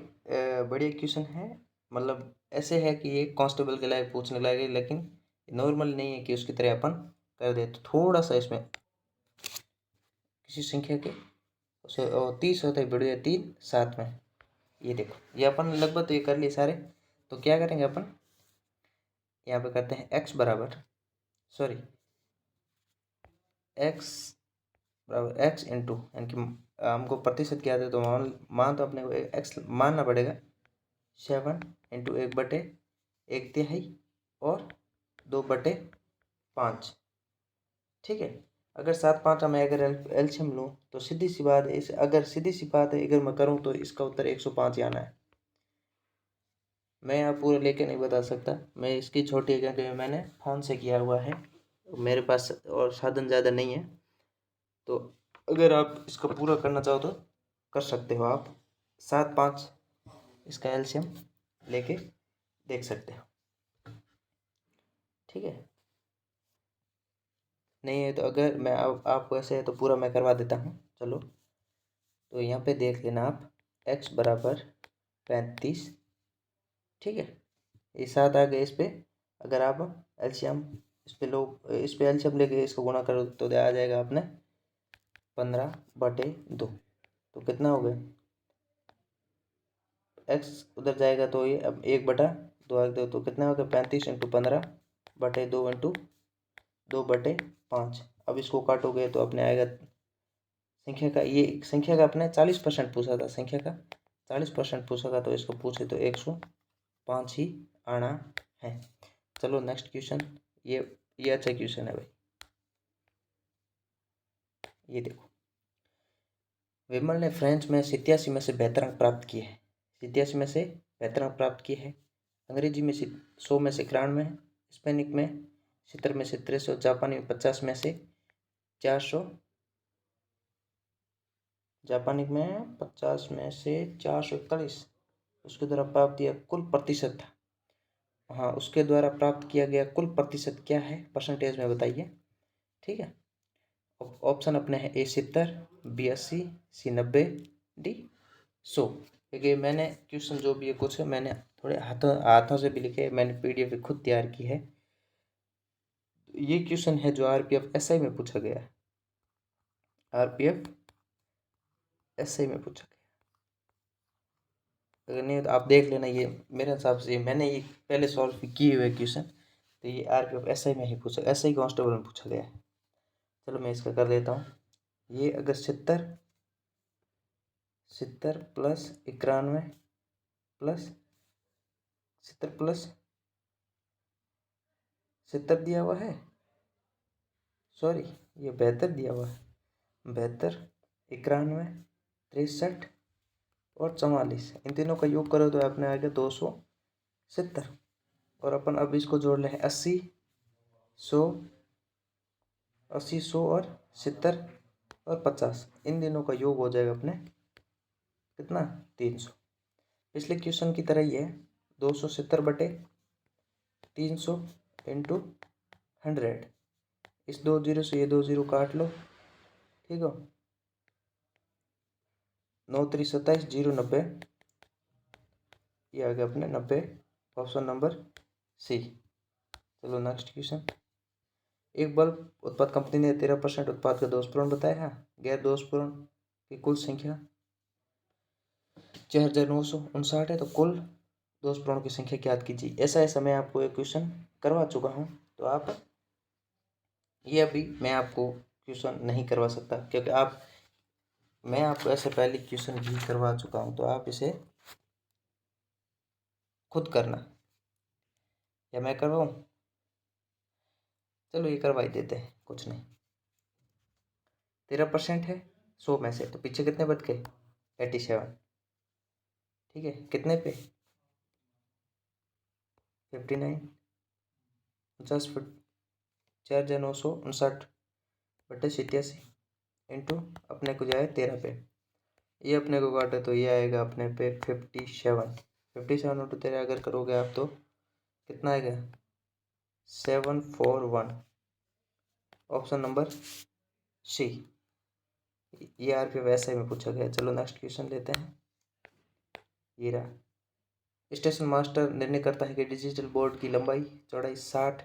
बढ़िया क्वेश्चन है, मतलब ऐसे है कि ये कांस्टेबल के लायक पूछने लगे, लेकिन नॉर्मल नहीं है कि उसकी तरह अपन कर दे। तो थोड़ा सा इसमें किसी संख्या के 30 होता है, बढ़िया 3/7, ये देखो ये अपन लगभग तो ये कर लिए सारे। तो क्या करेंगे अपन, यहाँ पे करते हैं x बराबर x इंटू, यानी कि हमको प्रतिशत क्या दे तो मान तो अपने को x मानना पड़ेगा 7 इंटू 1/1/3 और 2/5। ठीक है, अगर 7/5 में अगर एलसीएम लूँ तो सीधी सी बात है, अगर मैं करूँ तो इसका उत्तर 105 ही आना है। मैं यहाँ पूरा लेके नहीं बता सकता, मैं इसकी छोटी क्योंकि मैंने फ़ोन से किया हुआ है, मेरे पास और साधन ज़्यादा नहीं है। तो अगर आप इसका पूरा करना चाहो तो कर सकते हो, आप 7/5 इसका एलसीएम लेके देख सकते हो। ठीक है, नहीं है तो अगर मैं आपको ऐसे है तो पूरा मैं करवा देता हूँ। चलो तो यहाँ पे देख लेना आप, x बराबर 35, ठीक है, ये 7 आ गए। इस पर अगर आप एलसीएम इस पे एलसीएम लेके इसको गुणा करो तो आ जाएगा अपने 15/2। तो कितना हो गया, x उधर जाएगा तो ये अब 1/2 आ गया, तो कितना हो गया 35 इंटू 15/2 इंटू 2/5। अब इसको काटोगे तो अपने आएगा संख्या का, ये संख्या का अपने 40% पूछा था, संख्या का 40% पूछा था, तो इसको पूछे तो 105 ही आना है। चलो नेक्स्ट क्वेश्चन, ये अच्छा क्वेश्चन है भाई, ये देखो। विमल ने फ्रेंच में 87 में से बेहतर अंक प्राप्त किए हैं, 87 में से बेहतर अंक प्राप्त किए हैं। अंग्रेजी में 100 में से 91, स्पेनिक में 70 में से 63, जापानी में 50 में से 400, जापानी में 50 में से 441 उसके द्वारा प्राप्त किया कुल प्रतिशत था। हाँ, उसके द्वारा प्राप्त किया गया कुल प्रतिशत क्या है, परसेंटेज में बताइए। ठीक है, ऑप्शन अपने हैं A 70, B 80, C 90, D 100। क्योंकि मैंने क्वेश्चन जो भी है कुछ मैंने थोड़े हाथों से भी लिखे, मैंने PDF खुद तैयार की है। ये क्वेश्चन है जो RPF SI में पूछा गया है, RPF SI में पूछा गया। अगर नहीं तो आप देख लेना, ये मेरे हिसाब से मैंने ये पहले सॉल्व किए हुए क्वेश्चन, तो ये RPF SI में ही पूछा, SI कांस्टेबल में पूछा गया है। चलो मैं इसका कर देता हूँ। ये अगर 70 प्लस 91 प्लस 70 प्लस 70 दिया हुआ है, सॉरी ये 72 दिया हुआ है, 72, 91, 63 और 44, इन तीनों का योग करो तो अपने आ गया 270। और अपन अब इसको जोड़ लें 80, 100 और 70 और 50, इन तीनों का योग हो जाएगा अपने कितना 300। पिछले क्वेश्चन की तरह ही है, 270/300 इंटू 100। इस 2 0 से ये 2 0 काट लो, ठीक हो, 9 3 27, 0 90, ये आ गया अपने 90, ऑप्शन नंबर C। चलो नेक्स्ट क्वेश्चन। एक बल्ब उत्पाद कंपनी ने 13% उत्पाद का दोषपूर्ण बताया है, गैर दोषपूर्ण की कुल संख्या 4959 है, तो कुल दोषपूर्ण की संख्या ज्ञात कीजिए। ऐसा मैं आपको एक क्वेश्चन करवा चुका हूँ, तो आप ये अभी मैं आपको क्वेश्चन नहीं करवा सकता, क्योंकि मैं आपको ऐसे पहले क्वेश्चन भी करवा चुका हूँ, तो आप इसे खुद करना, या मैं करवाऊँ। चलो ये करवा ही देते हैं, कुछ नहीं। 13% है 100 में से, तो पीछे कितने बच गए 87, ठीक है, कितने पे 59, 50 4/959/87 इंटू अपने को जाए 13 पे, ये अपने को काटे तो ये आएगा अपने पे 57। 57 इंटू 13 अगर करोगे आप तो कितना आएगा 741। Option number C. ये आरपी वैसे ही में पूछा गया। चलो नेक्स्ट क्वेश्चन लेते हैं। ये रहा। स्टेशन मास्टर निर्णय करता है कि डिजिटल बोर्ड की लंबाई चौड़ाई 60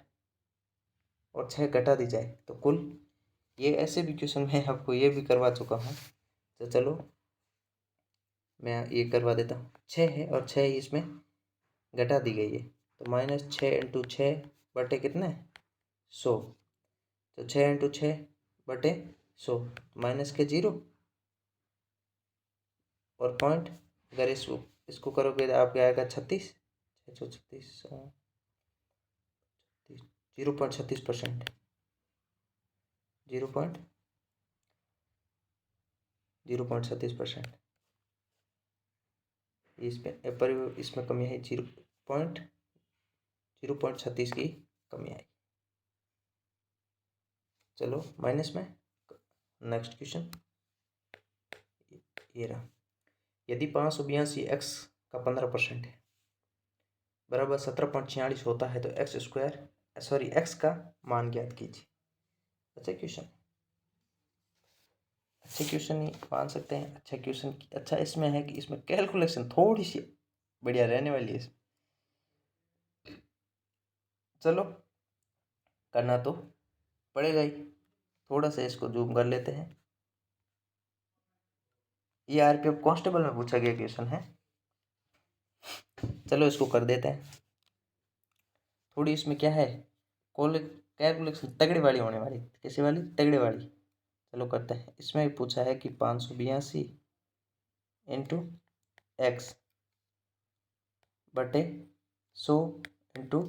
और 6 घटा दी जाए तो कुल। ये ऐसे भी क्वेश्चन मैं आपको ये भी करवा चुका हूँ, तो चलो मैं ये करवा देता हूँ। 6 है और 6 इसमें घटा दी गई है, तो -6 इंटू 6 बटे कितने 100। तो 6 इंटू 6 बटे 100 माइनस के 0 और पॉइंट। अगर इसको करोगे तो आपके आएगा 36। 636 0.36%। 0.36%। इसमें कमी है 0.36 की कमी आई। चलो माइनस में नेक्स्ट क्वेश्चन ये रहा। यदि 582 x का 15% है बराबर 17.46 होता है तो x का मान ज्ञात कीजिए। अच्छा क्वेश्चन ही मान सकते हैं। अच्छा क्वेश्चन अच्छा इसमें है कि इसमें कैलकुलेशन थोड़ी सी बढ़िया रहने वाली है। चलो करना तो पड़ेगा ही। थोड़ा सा इसको जूम कर लेते हैं। ये आरपीएफ कांस्टेबल में पूछा गया क्वेश्चन है। चलो इसको कर देते हैं। थोड़ी इसमें क्या है कैलकुलेशन तगड़ी वाली होने वाली। कैसी वाली? तगड़ी वाली। चलो करते हैं। इसमें भी पूछा है कि 582 इंटू एक्स बटे 100 इंटू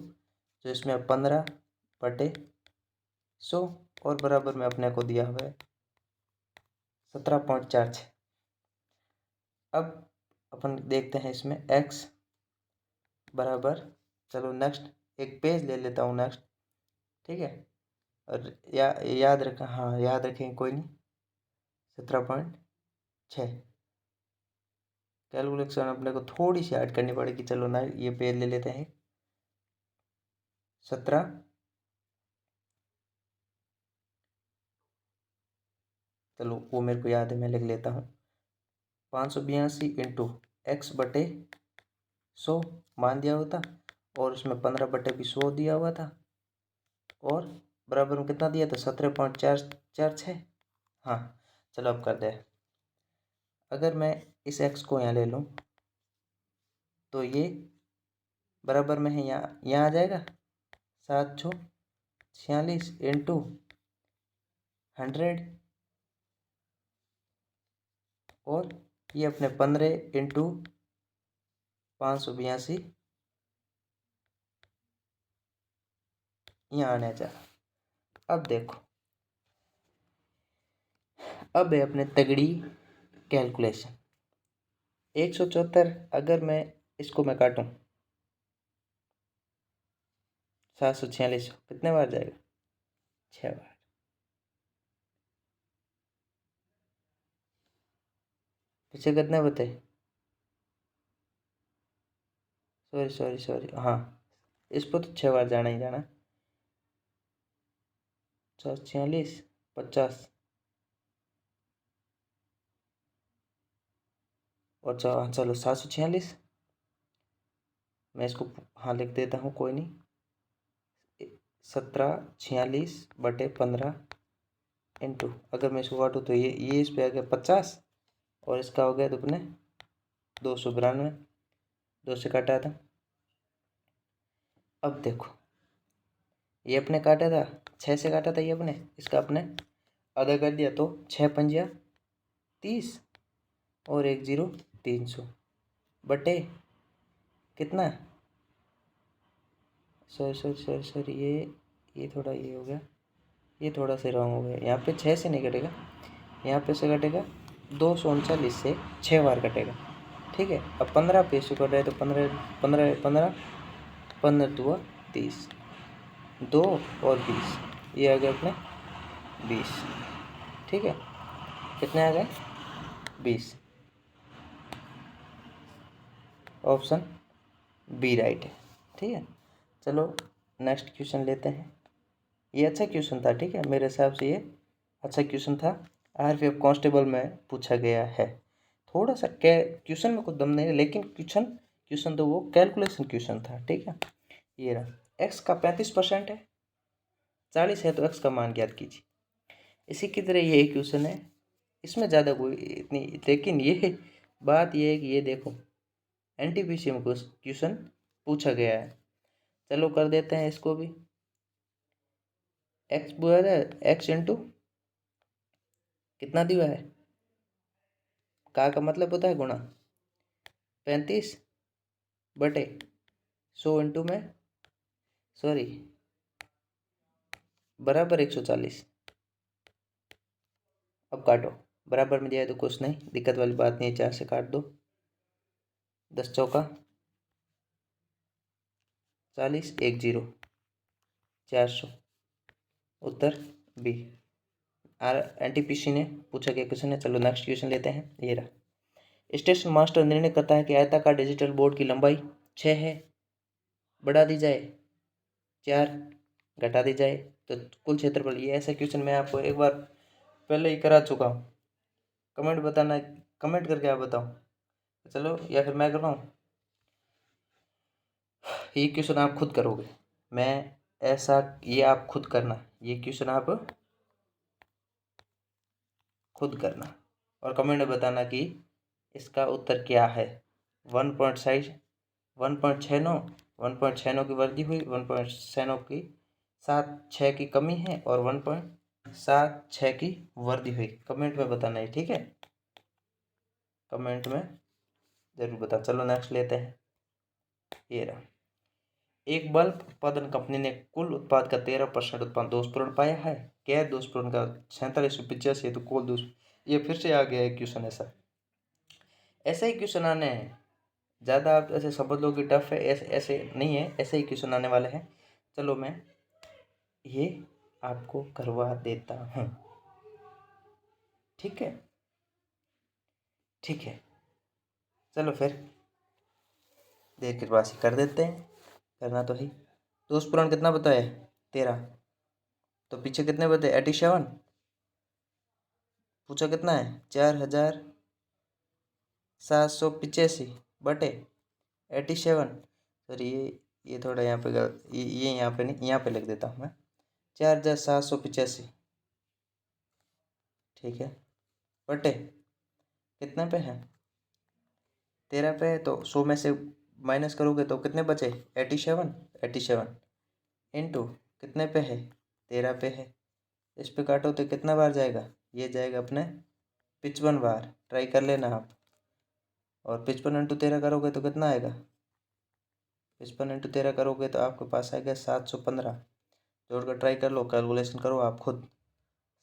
जो इसमें 15 बटे 100 और बराबर में अपने को दिया हुआ है 17.46। अब अपन देखते हैं इसमें x बराबर। चलो नेक्स्ट एक पेज ले लेता हूँ नेक्स्ट, ठीक है। और याद रखें, हाँ याद रखें कोई नहीं। 17.6 कैलकुलेशन अपने को थोड़ी सी ऐड करनी पड़ेगी। चलो ना ये पेज ले लेते हैं 17। चलो वो मेरे को याद है, मैं लिख लेता हूँ। 582 इंटू एक्स बटे 100 मान दिया हुआ था और उसमें 15 बटे भी 100 दिया हुआ था और बराबर में कितना दिया था 17.446। हाँ चलो अब करते हैं। अगर मैं इस x को यहाँ ले लूँ तो ये बराबर में है यहाँ आ जाएगा 746 इंटू 100 और ये अपने 15 इंटू 582 यहाँ आने जा। अब देखो, अब है अपने तगड़ी कैलकुलेशन। 174 अगर मैं इसको मैं काटूं 746 कितने बार जाएगा 6 बार। पीछे कितने बते सॉरी हाँ इस पर तो 6 बार जाना ही जाना। 746 50 और चलो 746 मैं इसको हाँ लिख देता हूँ कोई नहीं। 1746 बटे 15 इंटू अगर मैं इसको काटूँ तो ये इस पे आ गया 50 और इसका हो गया दुगने 292 2 से काटा था। अब देखो ये अपने काटा था 6 से काटा था ये अपने, इसका अपने आधा कर दिया तो 6 पंजा 30 और 1 0 300 बटे कितना सॉरी ये थोड़ा ये हो गया, ये थोड़ा सा रॉन्ग हो गया। यहाँ पे 6 से नहीं कटेगा, यहाँ पे से कटेगा 239 से 6 बार कटेगा, ठीक है। अब 15 पे से कट रहा है तो 15 2 30 2 और 20 ये आ गया अपने 20, ठीक है। कितने आ गए 20। ऑप्शन बी राइट है। ठीक है, चलो नेक्स्ट क्वेश्चन लेते हैं। ये अच्छा क्वेश्चन था, ठीक है, मेरे हिसाब से ये अच्छा क्वेश्चन था। आरपीएफ कांस्टेबल में पूछा गया है। थोड़ा सा क्वेश्चन में कुछ दम नहीं है, लेकिन क्वेश्चन तो वो कैलकुलेशन क्वेश्चन था। ठीक है, ये रहा। एक्स का 35% है, 40 है, तो एक्स का मान ज्ञात कीजिए। इसी की तरह ये क्वेश्चन है, इसमें ज़्यादा कोई इतनी, लेकिन ये बात ये है कि ये देखो एनटीपीसी में कुछ क्वेश्चन पूछा गया है। चलो कर देते हैं इसको भी। एक्स बुआ है, एक्स इंटू कितना दिया है, का मतलब होता है गुणा 35/100 इंटू में सॉरी बराबर 140। अब काटो, बराबर में दिया है तो कुछ नहीं, दिक्कत वाली बात नहीं है, 4 से काट दो। 10 चौका 40, 10 400, उत्तर बी। एनटीपीसी ने पूछा गया क्वेश्चन है। चलो नेक्स्ट क्वेश्चन लेते हैं। ये रहा। स्टेशन मास्टर निर्णय करता है कि आयताकार डिजिटल बोर्ड की लंबाई 6 है, बढ़ा दी जाए 4, घटा दी जाए तो कुल क्षेत्रफल। ये ऐसा क्वेश्चन मैं आपको एक बार पहले ही करा चुका हूँ। कमेंट बताना, कमेंट करके आप बताओ। चलो, या फिर मैं कर रहा हूँ, ये क्वेश्चन आप खुद करोगे, मैं ऐसा, ये आप खुद करना, ये क्वेश्चन आप खुद करना और कमेंट में बताना कि इसका उत्तर क्या है। 1.69 1.69 की वृद्धि हुई, 1.69 की 7.6 की कमी है और 1.76 की वृद्धि हुई। कमेंट में बताना है, ठीक है, कमेंट में जरूर बता। चलो नेक्स्ट लेते हैं। ये रहा। एक बल्ब उत्पादन कंपनी ने कुल उत्पाद का 13% उत्पादन दोषपूर्ण पाया है, गैर दोषपूर्ण का 4785 है, तो कुल दोष। ये फिर से आ गया है क्वेश्चन। ऐसा ही क्वेश्चन आने हैं, ज़्यादा आप ऐसे समझ लो कि टफ है, ऐसे ऐसे नहीं है, ऐसे ही क्वेश्चन आने वाले हैं। चलो मैं ये आपको करवा देता हूँ, ठीक है, ठीक है। चलो फिर देर के पास ही कर देते हैं, करना तो ही। दोषपूर्ण कितना बताया, 13, तो पीछे कितने बताए, 87। पूछा कितना है, 4785 बटे 87। सर ये थोड़ा यहाँ पे ये यहाँ पे नहीं, यहाँ पे लिख देता हूँ मैं, 4785, ठीक है, बटे कितने पे है, 13 पे है, तो 100 में से माइनस करोगे तो कितने बचे, 87। 87 इंटू कितने पे है, 13 पे है, इस पे काटो तो कितना बार जाएगा, ये जाएगा अपने 55 बार। ट्राई कर लेना आप, और 55 इंटू 13 करोगे तो कितना आएगा, 55 इंटू 13 करोगे तो आपके पास आएगा 715। जोड़कर ट्राई कर लो, कैलकुलेशन करो आप खुद।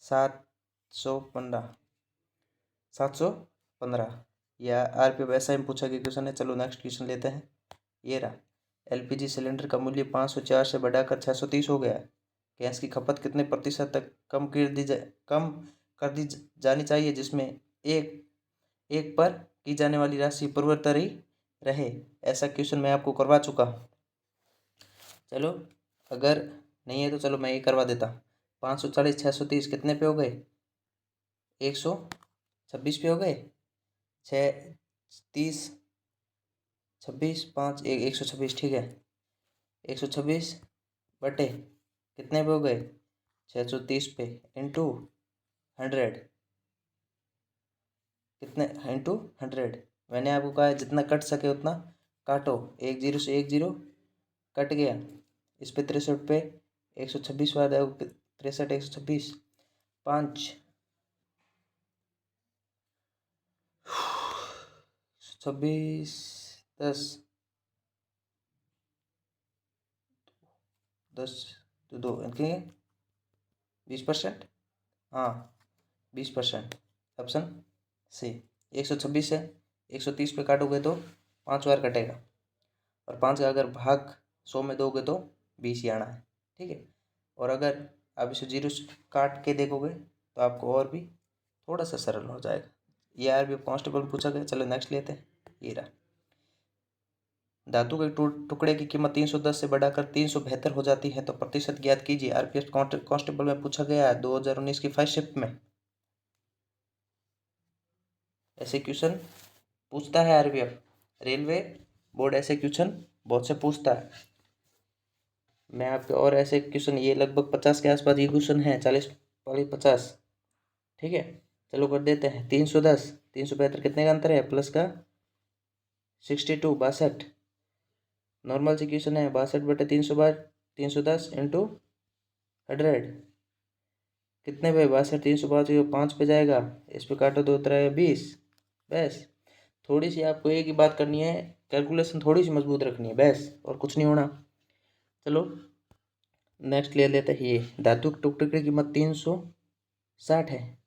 715, 715, या आरपीएफ एसआई में पूछा गया क्वेश्चन है। चलो नेक्स्ट क्वेश्चन लेते हैं। ये रहा। एलपीजी सिलेंडर का मूल्य 504 से बढ़ाकर 630 हो गया है। गैस की खपत कितने प्रतिशत तक कम कर दी जानी चाहिए, जिसमें एक एक पर की जाने वाली राशि परिवर्तित रहे। ऐसा क्वेश्चन मैं आपको करवा चुका हूँ। चलो अगर नहीं है तो चलो मैं ये करवा देता हूँ। 540 630 कितने पे हो गए, 126 पे हो गए। 630 26 5 126, ठीक है, 126 बटे कितने पे हो गए, 630 पे, इंटू 100, कितने इंटू 100। मैंने आपको कहा है जितना कट सके उतना काटो। 10 से 10 कट गया, इस पे 63 पे 126 बार 63 126 5 26 10 10 तो 2 इनके 20%, हाँ 20%, ऑप्शन सी। 126 से 130 पे काटोगे तो 5 बार कटेगा, और 5 का अगर भाग 100 में दोगे तो 20 ही आना है, ठीक है। और अगर आप इसे 0 से काट के देखोगे तो आपको और भी थोड़ा सा सरल हो जाएगा। ये आरबीएफ कांस्टेबल में पूछा गया। चलो नेक्स्ट लेते हैं। ये रहा। धातु के टुकड़े की कीमत 310 से बढ़ाकर 372 हो जाती है तो प्रतिशत ज्ञात कीजिए। आरपीएफ कांस्टेबल में पूछा गया है 2019 की फर्स्ट शिफ्ट में। ऐसे क्वेश्चन पूछता है आरपीएफ, रेलवे बोर्ड ऐसे क्वेश्चन बहुत से पूछता है। मैं आपके और ऐसे क्वेश्चन, ये लगभग 50 के आसपास ये क्वेश्चन है, 40 वाली 50। ठीक है, चलो कर देते हैं। 310 372 कितने का अंतर है, प्लस का 62 62। नॉर्मल सी क्वेश्चन है, 62/312 310 इंटू 100 कितने पे, 62 312 5 पे जाएगा, इस पे काटो 2 3 20। बस थोड़ी सी आपको एक ही बात करनी है, कैलकुलेशन थोड़ी सी मजबूत रखनी है बस, और कुछ नहीं होना। चलो नेक्स्ट ले लेते हैं। ये धातु के टुकड़े की कीमत 360 है,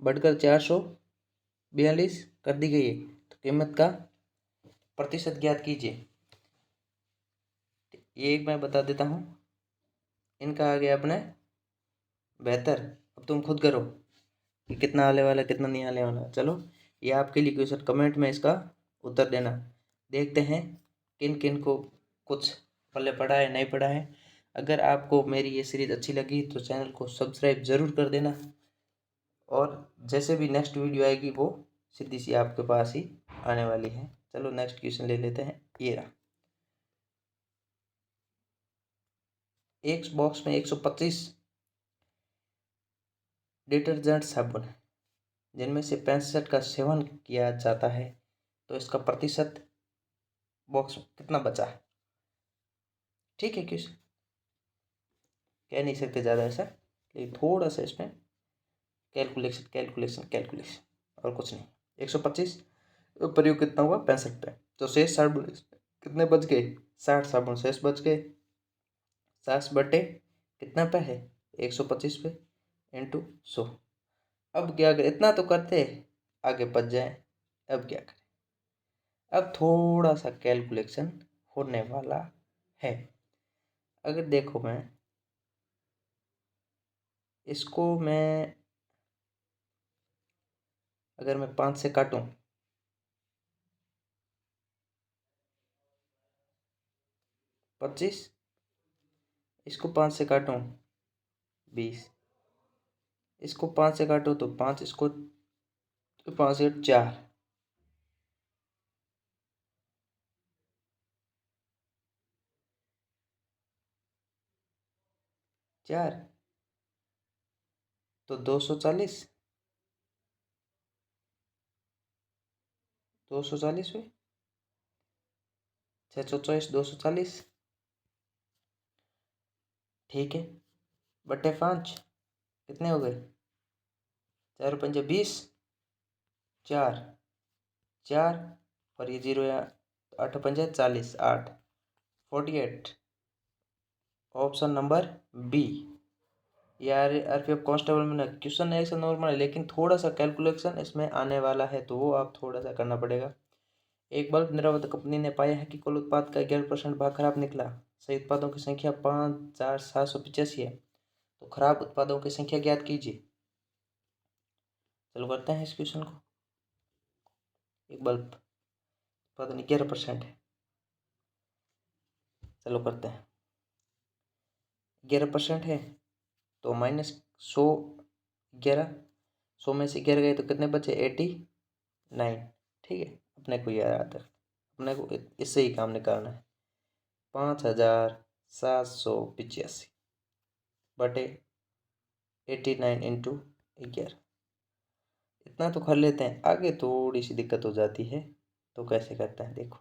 बढ़कर 442 कर दी गई है, तो कीमत का प्रतिशत ज्ञात कीजिए। ये एक मैं बता देता हूँ, इनका आ गया अपने 72। अब तुम खुद करो कि कितना आने वाला कितना नहीं आने वाला। चलो ये आपके लिए क्वेश्चन, कमेंट में इसका उत्तर देना। देखते हैं किन किन को कुछ पल्ले पड़ा है नहीं पड़ा है। अगर आपको मेरी ये सीरीज़ अच्छी लगी तो चैनल को सब्सक्राइब ज़रूर कर देना, और जैसे भी नेक्स्ट वीडियो आएगी वो सीधी सी आपके पास ही आने वाली है। चलो नेक्स्ट क्वेश्चन ले लेते हैं। ये रहा, एक बॉक्स में 125 डिटर्जेंट साबुन है, जिनमें से 65 का सेवन किया जाता है, तो इसका प्रतिशत बॉक्स में कितना बचा है। ठीक है, क्वेश्चन कह नहीं सकते ज़्यादा ऐसा, लेकिन थोड़ा सा इसमें कैलकुलेशन कैलकुलेशन कैलकुलेशन और कुछ नहीं। 125 प्रयोग कितना हुआ, 65 पे, तो शेष साबुन कितने बच गए, 60 साबुन शेष बच गए। 60 बटे कितना पे है, 125 पे इंटू 100। अब क्या करें, इतना तो करते आगे बच जाए। अब क्या करें, अब थोड़ा सा कैलकुलेशन होने वाला है। अगर देखो मैं इसको, मैं अगर मैं 5 से काटूं, 25, इसको 5 से काटूं 20, इसको 5 से काटो तो 5, इसको तो 5 से 4, 4 तो 240, 240 हुए, 624 240। ठीक है, बटे 5 कितने हो गए, 4 पंजे 20, 4 4 और ये 0 या 8 पंजे 40, 8 48। Option number B. यार आरपीएफ कांस्टेबल में ना क्वेश्चन ऐसा नॉर्मल है, लेकिन थोड़ा सा कैलकुलेशन इसमें आने वाला है, तो वो आप थोड़ा सा करना पड़ेगा। एक बल्ब निर्माता कंपनी ने पाया है कि कुल उत्पाद का 11% भाग खराब निकला। सही उत्पादों की संख्या 5,785 है, तो खराब उत्पादों की संख्या ज्ञात कीजिए। चलो करते हैं इस क्वेश्चन को। एक बल्ब उत्पादन 11% है, चलो करते हैं। 11% है तो -100, 11, 100 में से 11 गए तो कितने बचे, 89। ठीक है, अपने को याद आता है, अपने को इससे ही काम निकालना है। 5,785 बटे 89 इंटू 11, इतना तो कर लेते हैं। आगे थोड़ी सी दिक्कत हो जाती है, तो कैसे करते हैं देखो।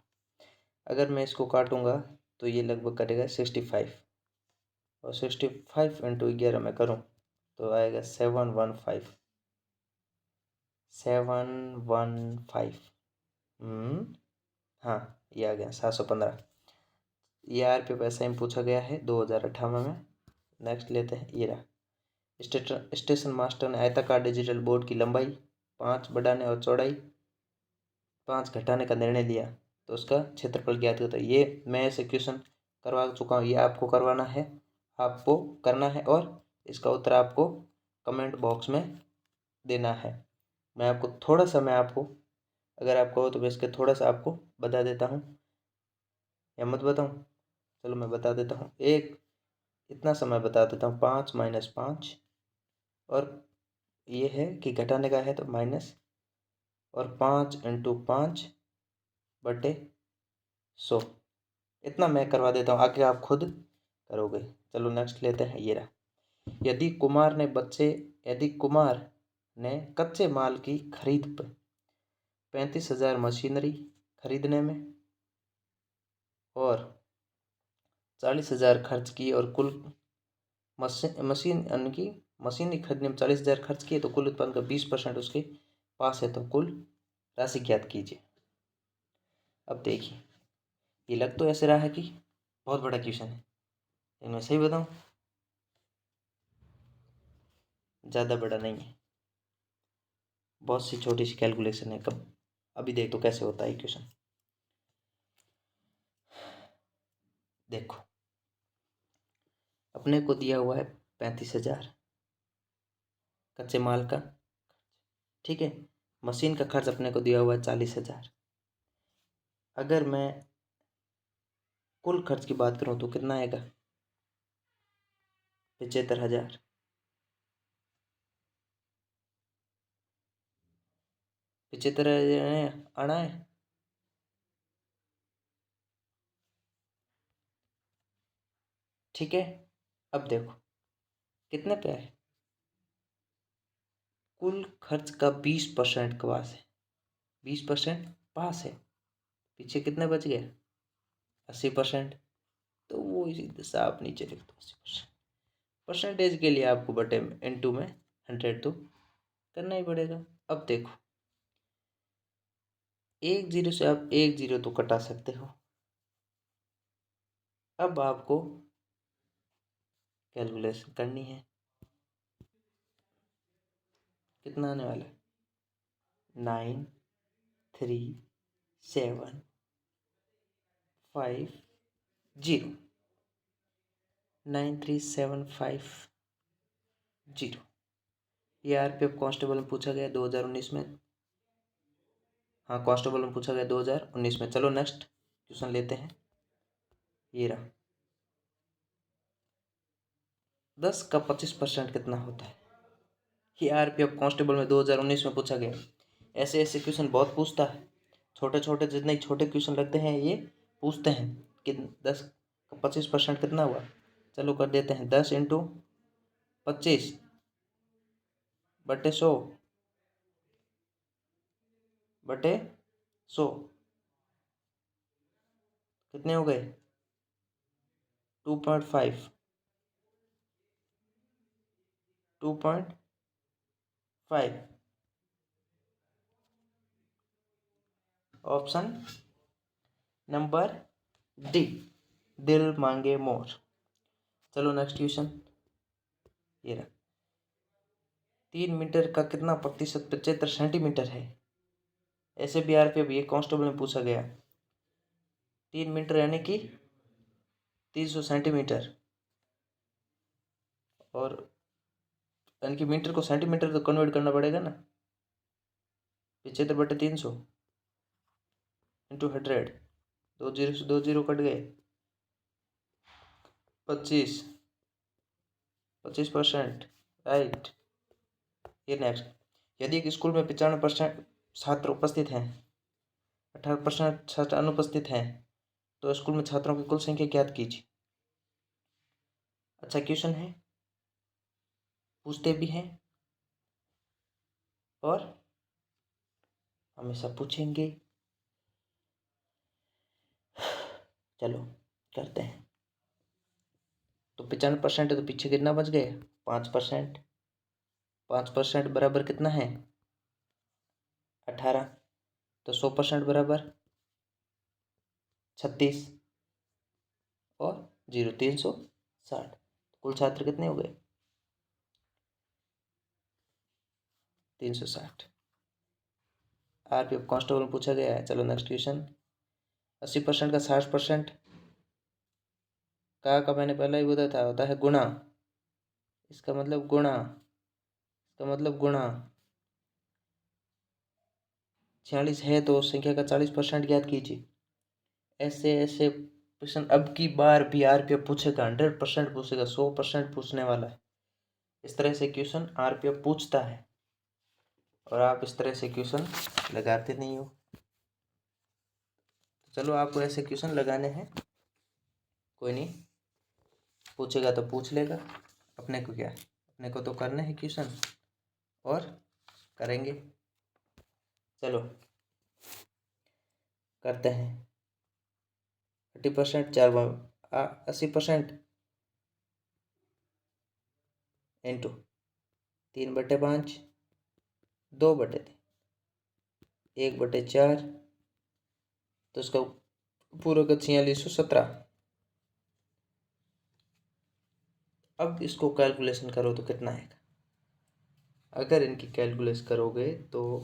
अगर मैं इसको काटूंगा तो ये लगभग कटेगा 65, और 65 इंटू 11 में करूँ तो आएगा 715, 715। हाँ ये आ गया 715। ये आरपीएफ ऐसा ही पूछा गया है 2058 में। नेक्स्ट लेते हैं, ये रहा। स्टेशन मास्टर ने आयताकार डिजिटल बोर्ड की लंबाई 5 बढ़ाने और चौड़ाई 5 घटाने का निर्णय लिया, तो उसका क्षेत्रफल ज्ञात होता है। ये मैं ऐसे क्वेश्चन करवा चुका हूँ, ये आपको करवाना है, आपको करना है, और इसका उत्तर आपको कमेंट बॉक्स में देना है। मैं आपको अगर आपको हो तो मैं इसके थोड़ा सा आपको बता देता हूँ। या मत बताऊँ? चलो मैं बता देता हूँ। एक इतना समय बता देता हूँ, 5 माइनस 5, और ये है कि घटाने का है तो माइनस, और 5 इंटू 5 बटे 100। इतना मैं करवा देता हूँ, आगे आप खुद करोगे। चलो नेक्स्ट लेते हैं, ये रहा। यदि कुमार ने कच्चे माल की खरीद पर 35,000 मशीनरी खरीदने में और 40,000 खर्च की, और कुल मशीन खरीदने में 40,000 खर्च किए, तो कुल उत्पादन का 20% उसके पास है, तो कुल राशि ज्ञात कीजिए। अब देखिए, ये लग तो ऐसे रहा है कि बहुत बड़ा क्वेश्चन है, लेकिन मैं सही बताऊं, ज़्यादा बड़ा नहीं है, बहुत सी छोटी सी कैलकुलेशन है। कब अभी देख तो कैसे होता है क्वेश्चन। देखो, अपने को दिया हुआ है 35,000 कच्चे माल का, ठीक है। मशीन का खर्च अपने को दिया हुआ है 40,000। अगर मैं कुल खर्च की बात करूं तो कितना आएगा? 75,000। 75,000 आना है। ठीक है, अब देखो कितने पे है। कुल खर्च का 20% के पास है, 20% पास है, पीछे कितने बच गए? 80%। तो वो इसी हिसाब नीचे लिख दो, 80%। परसेंटेज के लिए आपको बटे इंटू में 100 तो करना ही पड़ेगा। अब देखो, एक जीरो से आप एक जीरो तो कटा सकते हो। अब आपको कैलकुलेशन करनी है, कितना आने वाला है? 93750, 93750। ये आरपीएफ कांस्टेबल में पूछा गया 2019 में। हाँ, कांस्टेबल में पूछा गया 2019 में। चलो नेक्स्ट क्वेश्चन लेते हैं, ये रहा। 10 का 25% कितना होता है? ये आरपीएफ कांस्टेबल में 2019 में पूछा गया। ऐसे ऐसे क्वेश्चन बहुत पूछता है, छोटे छोटे, जितने छोटे क्वेश्चन लगते हैं ये पूछते हैं कि 10 का 25% कितना हुआ। चलो कर देते हैं, 10 इंटू 25 बटे 100 बटे 100 कितने हो गए? 2.5, 2.5। ऑप्शन नंबर डी, दिल मांगे मोर। चलो नेक्स्ट क्वेश्चन, ये रहा। 3 मीटर का कितना प्रतिशत 75 सेंटीमीटर है? ऐसे भी आरपीएफ ये कांस्टेबल में पूछा गया। 3 मीटर यानी कि 300 सेंटीमीटर, और यानी कि मीटर को सेंटीमीटर तो कन्वर्ट करना पड़ेगा ना। 75/300 इंटू 100, 2 जीरो से 2 जीरो कट गए। 25% राइट। ये नेक्स्ट, यदि एक स्कूल में 95% छात्र उपस्थित हैं, 18% छात्र अनुपस्थित हैं, तो स्कूल में छात्रों की कुल संख्या ज्ञात कीजिए। अच्छा क्वेश्चन है, पूछते भी हैं और हमेशा पूछेंगे। चलो करते हैं। तो 95% है, तो पीछे कितना बच गए? 5%। 5% बराबर कितना है? 18। तो 100% बराबर 36, और 0 360। कुल छात्र कितने हो गए? 360। आरपीएफ कांस्टेबल में पूछा गया है। चलो नेक्स्ट क्वेश्चन, 80% का 60% का मैंने पहले ही बताया था, होता है गुणा। इसका मतलब गुणा, 46 है तो संख्या का 40% ज्ञात कीजिए। ऐसे ऐसे क्वेश्चन अब की बार भी आरपीएफ पूछेगा, 100% पूछेगा, 100% पूछने वाला है। इस तरह से क्वेश्चन आरपीएफ पूछता है और आप इस तरह से क्वेश्चन लगाते नहीं हो। चलो आपको ऐसे क्वेश्चन लगाने हैं, कोई नहीं, पूछेगा तो पूछ लेगा, अपने को क्या है, अपने को तो करने हैं क्वेश्चन और करेंगे। चलो करते हैं। 30% 80% इंटू 3/5, 2/3, 1/4, तो उसका पूरा का 4617। अब इसको कैलकुलेशन करो तो कितना आएगा। अगर इनकी कैलकुलेशन करोगे तो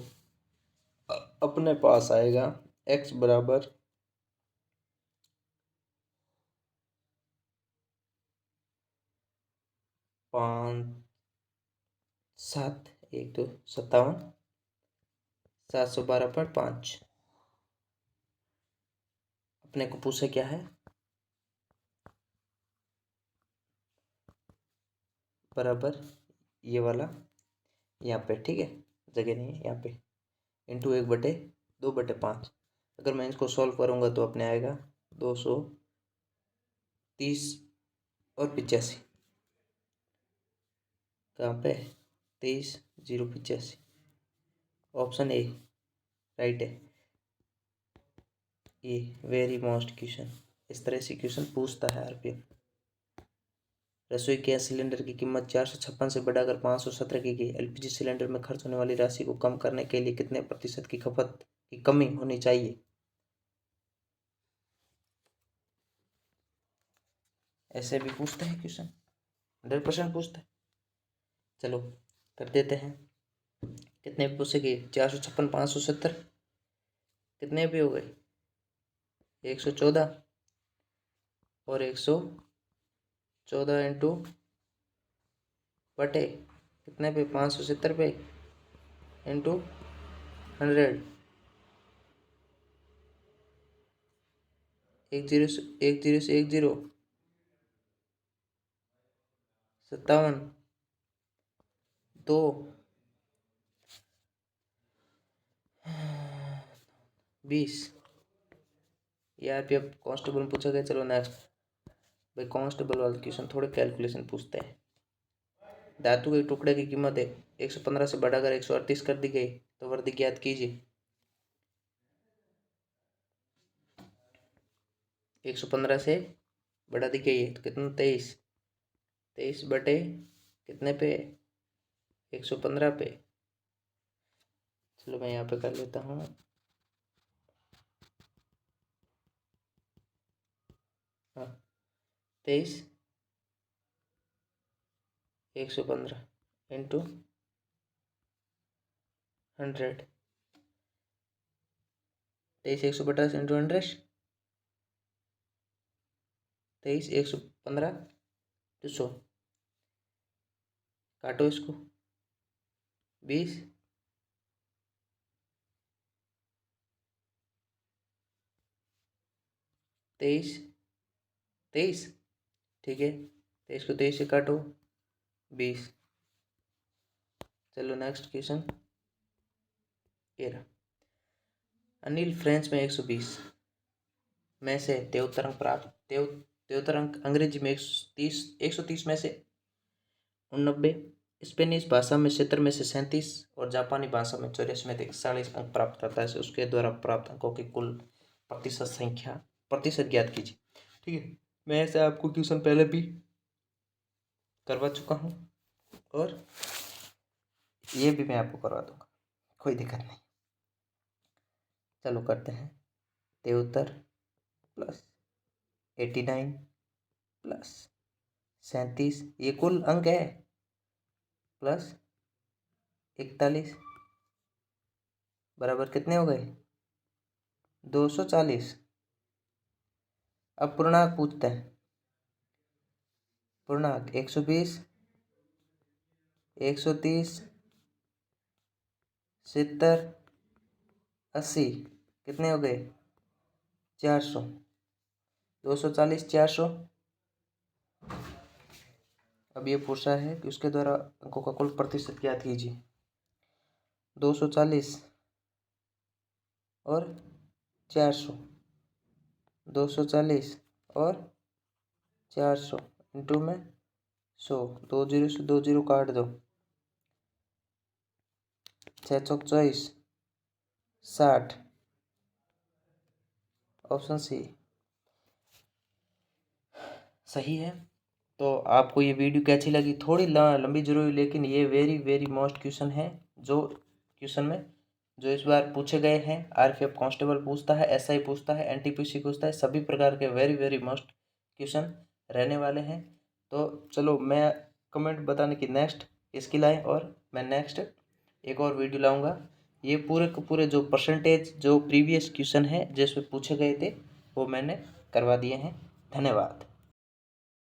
अपने पास आएगा x बराबर 57 712.5। अपने को पूछे क्या है, बराबर ये वाला यहाँ पे, ठीक है, जगह नहीं है यहाँ पे, इंटू 1/2/5। अगर मैं इसको सॉल्व करूँगा तो अपने आएगा 230 और 85। कहाँ पे 23,085, ऑप्शन ए राइट है। ये वेरी मोस्ट क्वेश्चन, इस तरह से क्वेश्चन पूछता है आरपीएफ। रसोई गैस सिलेंडर की कीमत 456 से बढ़ाकर 517 की गई। एलपीजी सिलेंडर में खर्च होने वाली राशि को कम करने के लिए कितने प्रतिशत की खपत की कमी होनी चाहिए। ऐसे भी पूछते हैं क्वेश्चन, 100% पूछते हैं। चलो कर देते हैं। कितने पूछेंगे, 456 570, कितने भी हो गए, 114 और 114 इंटू बटे कितने पे, 570 पे, इंटू 100, 10 से 10 57 2 20। यार भी अब कांस्टेबल में पूछा गया। चलो नेक्स्ट भाई, कांस्टेबल वाले क्वेश्चन थोड़े कैलकुलेशन पूछते हैं। धातु के टुकड़े की कीमत है 115 से बढ़ाकर 138 कर दी गई, तो वर्दी ज्ञात कीजिए। 115 से बढ़ा दी गई है तो कितना, 23 बटे कितने पे, 115 पे। चलो मैं यहाँ पे कर लेता हूँ, हाँ 23 115 इंटू 100, 23 150 इंटू 100, 23 115 तो 100, काटो इसको, 20 23 23, ठीक है, 23 को 23 से काटो, 20। चलो नेक्स्ट क्वेश्चन ये रहा। अनिल फ्रेंच में 120 में से तेवतर अंक प्राप्त, तेवतर अंक अंग्रेजी में 130 में से 89, स्पेनिश भाषा में 70 में से 37 और जापानी भाषा में 84 में से 41 अंक प्राप्त करता है। उसके द्वारा प्राप्त अंकों की कुल प्रतिशत ज्ञात कीजिए। ठीक है, मैं ऐसे आपको क्वेश्चन पहले भी करवा चुका हूँ और ये भी मैं आपको करवा दूंगा, कोई दिक्कत नहीं। चलो करते हैं। 73 प्लस 89 प्लस 37, ये कुल अंक है, प्लस 41 बराबर कितने हो गए, 240। अब पूर्णांक पूछते हैं। पूर्णांक 120 130 70 80 कितने हो गए, 400। 240 400। अब ये पूछा है कि उसके द्वारा अंकों का कुल प्रतिशत ज्ञात कीजिए। 240 और 400, 240 और 400 इंटू में 100, 2 जीरो से 2 जीरो काट दो, 6 चौक 24, 60। ऑप्शन सी सही है। तो आपको ये वीडियो कैसी लगी? थोड़ी लंबी जरूर, लेकिन ये वेरी वेरी मोस्ट क्वेश्चन है जो क्वेश्चन में जो इस बार पूछे गए हैं। आरपीएफ कांस्टेबल पूछता है, एसआई पूछता है, एनटीपीसी पूछता है, सभी प्रकार के वेरी वेरी मोस्ट क्वेश्चन रहने वाले हैं। तो चलो, मैं कमेंट बताने की नेक्स्ट इसकी लाएँ और मैं नेक्स्ट एक और वीडियो लाऊंगा। ये पूरे के पूरे जो परसेंटेज जो प्रीवियस क्वेश्चन है जिसमें पूछे गए थे वो मैंने करवा दिए हैं। धन्यवाद।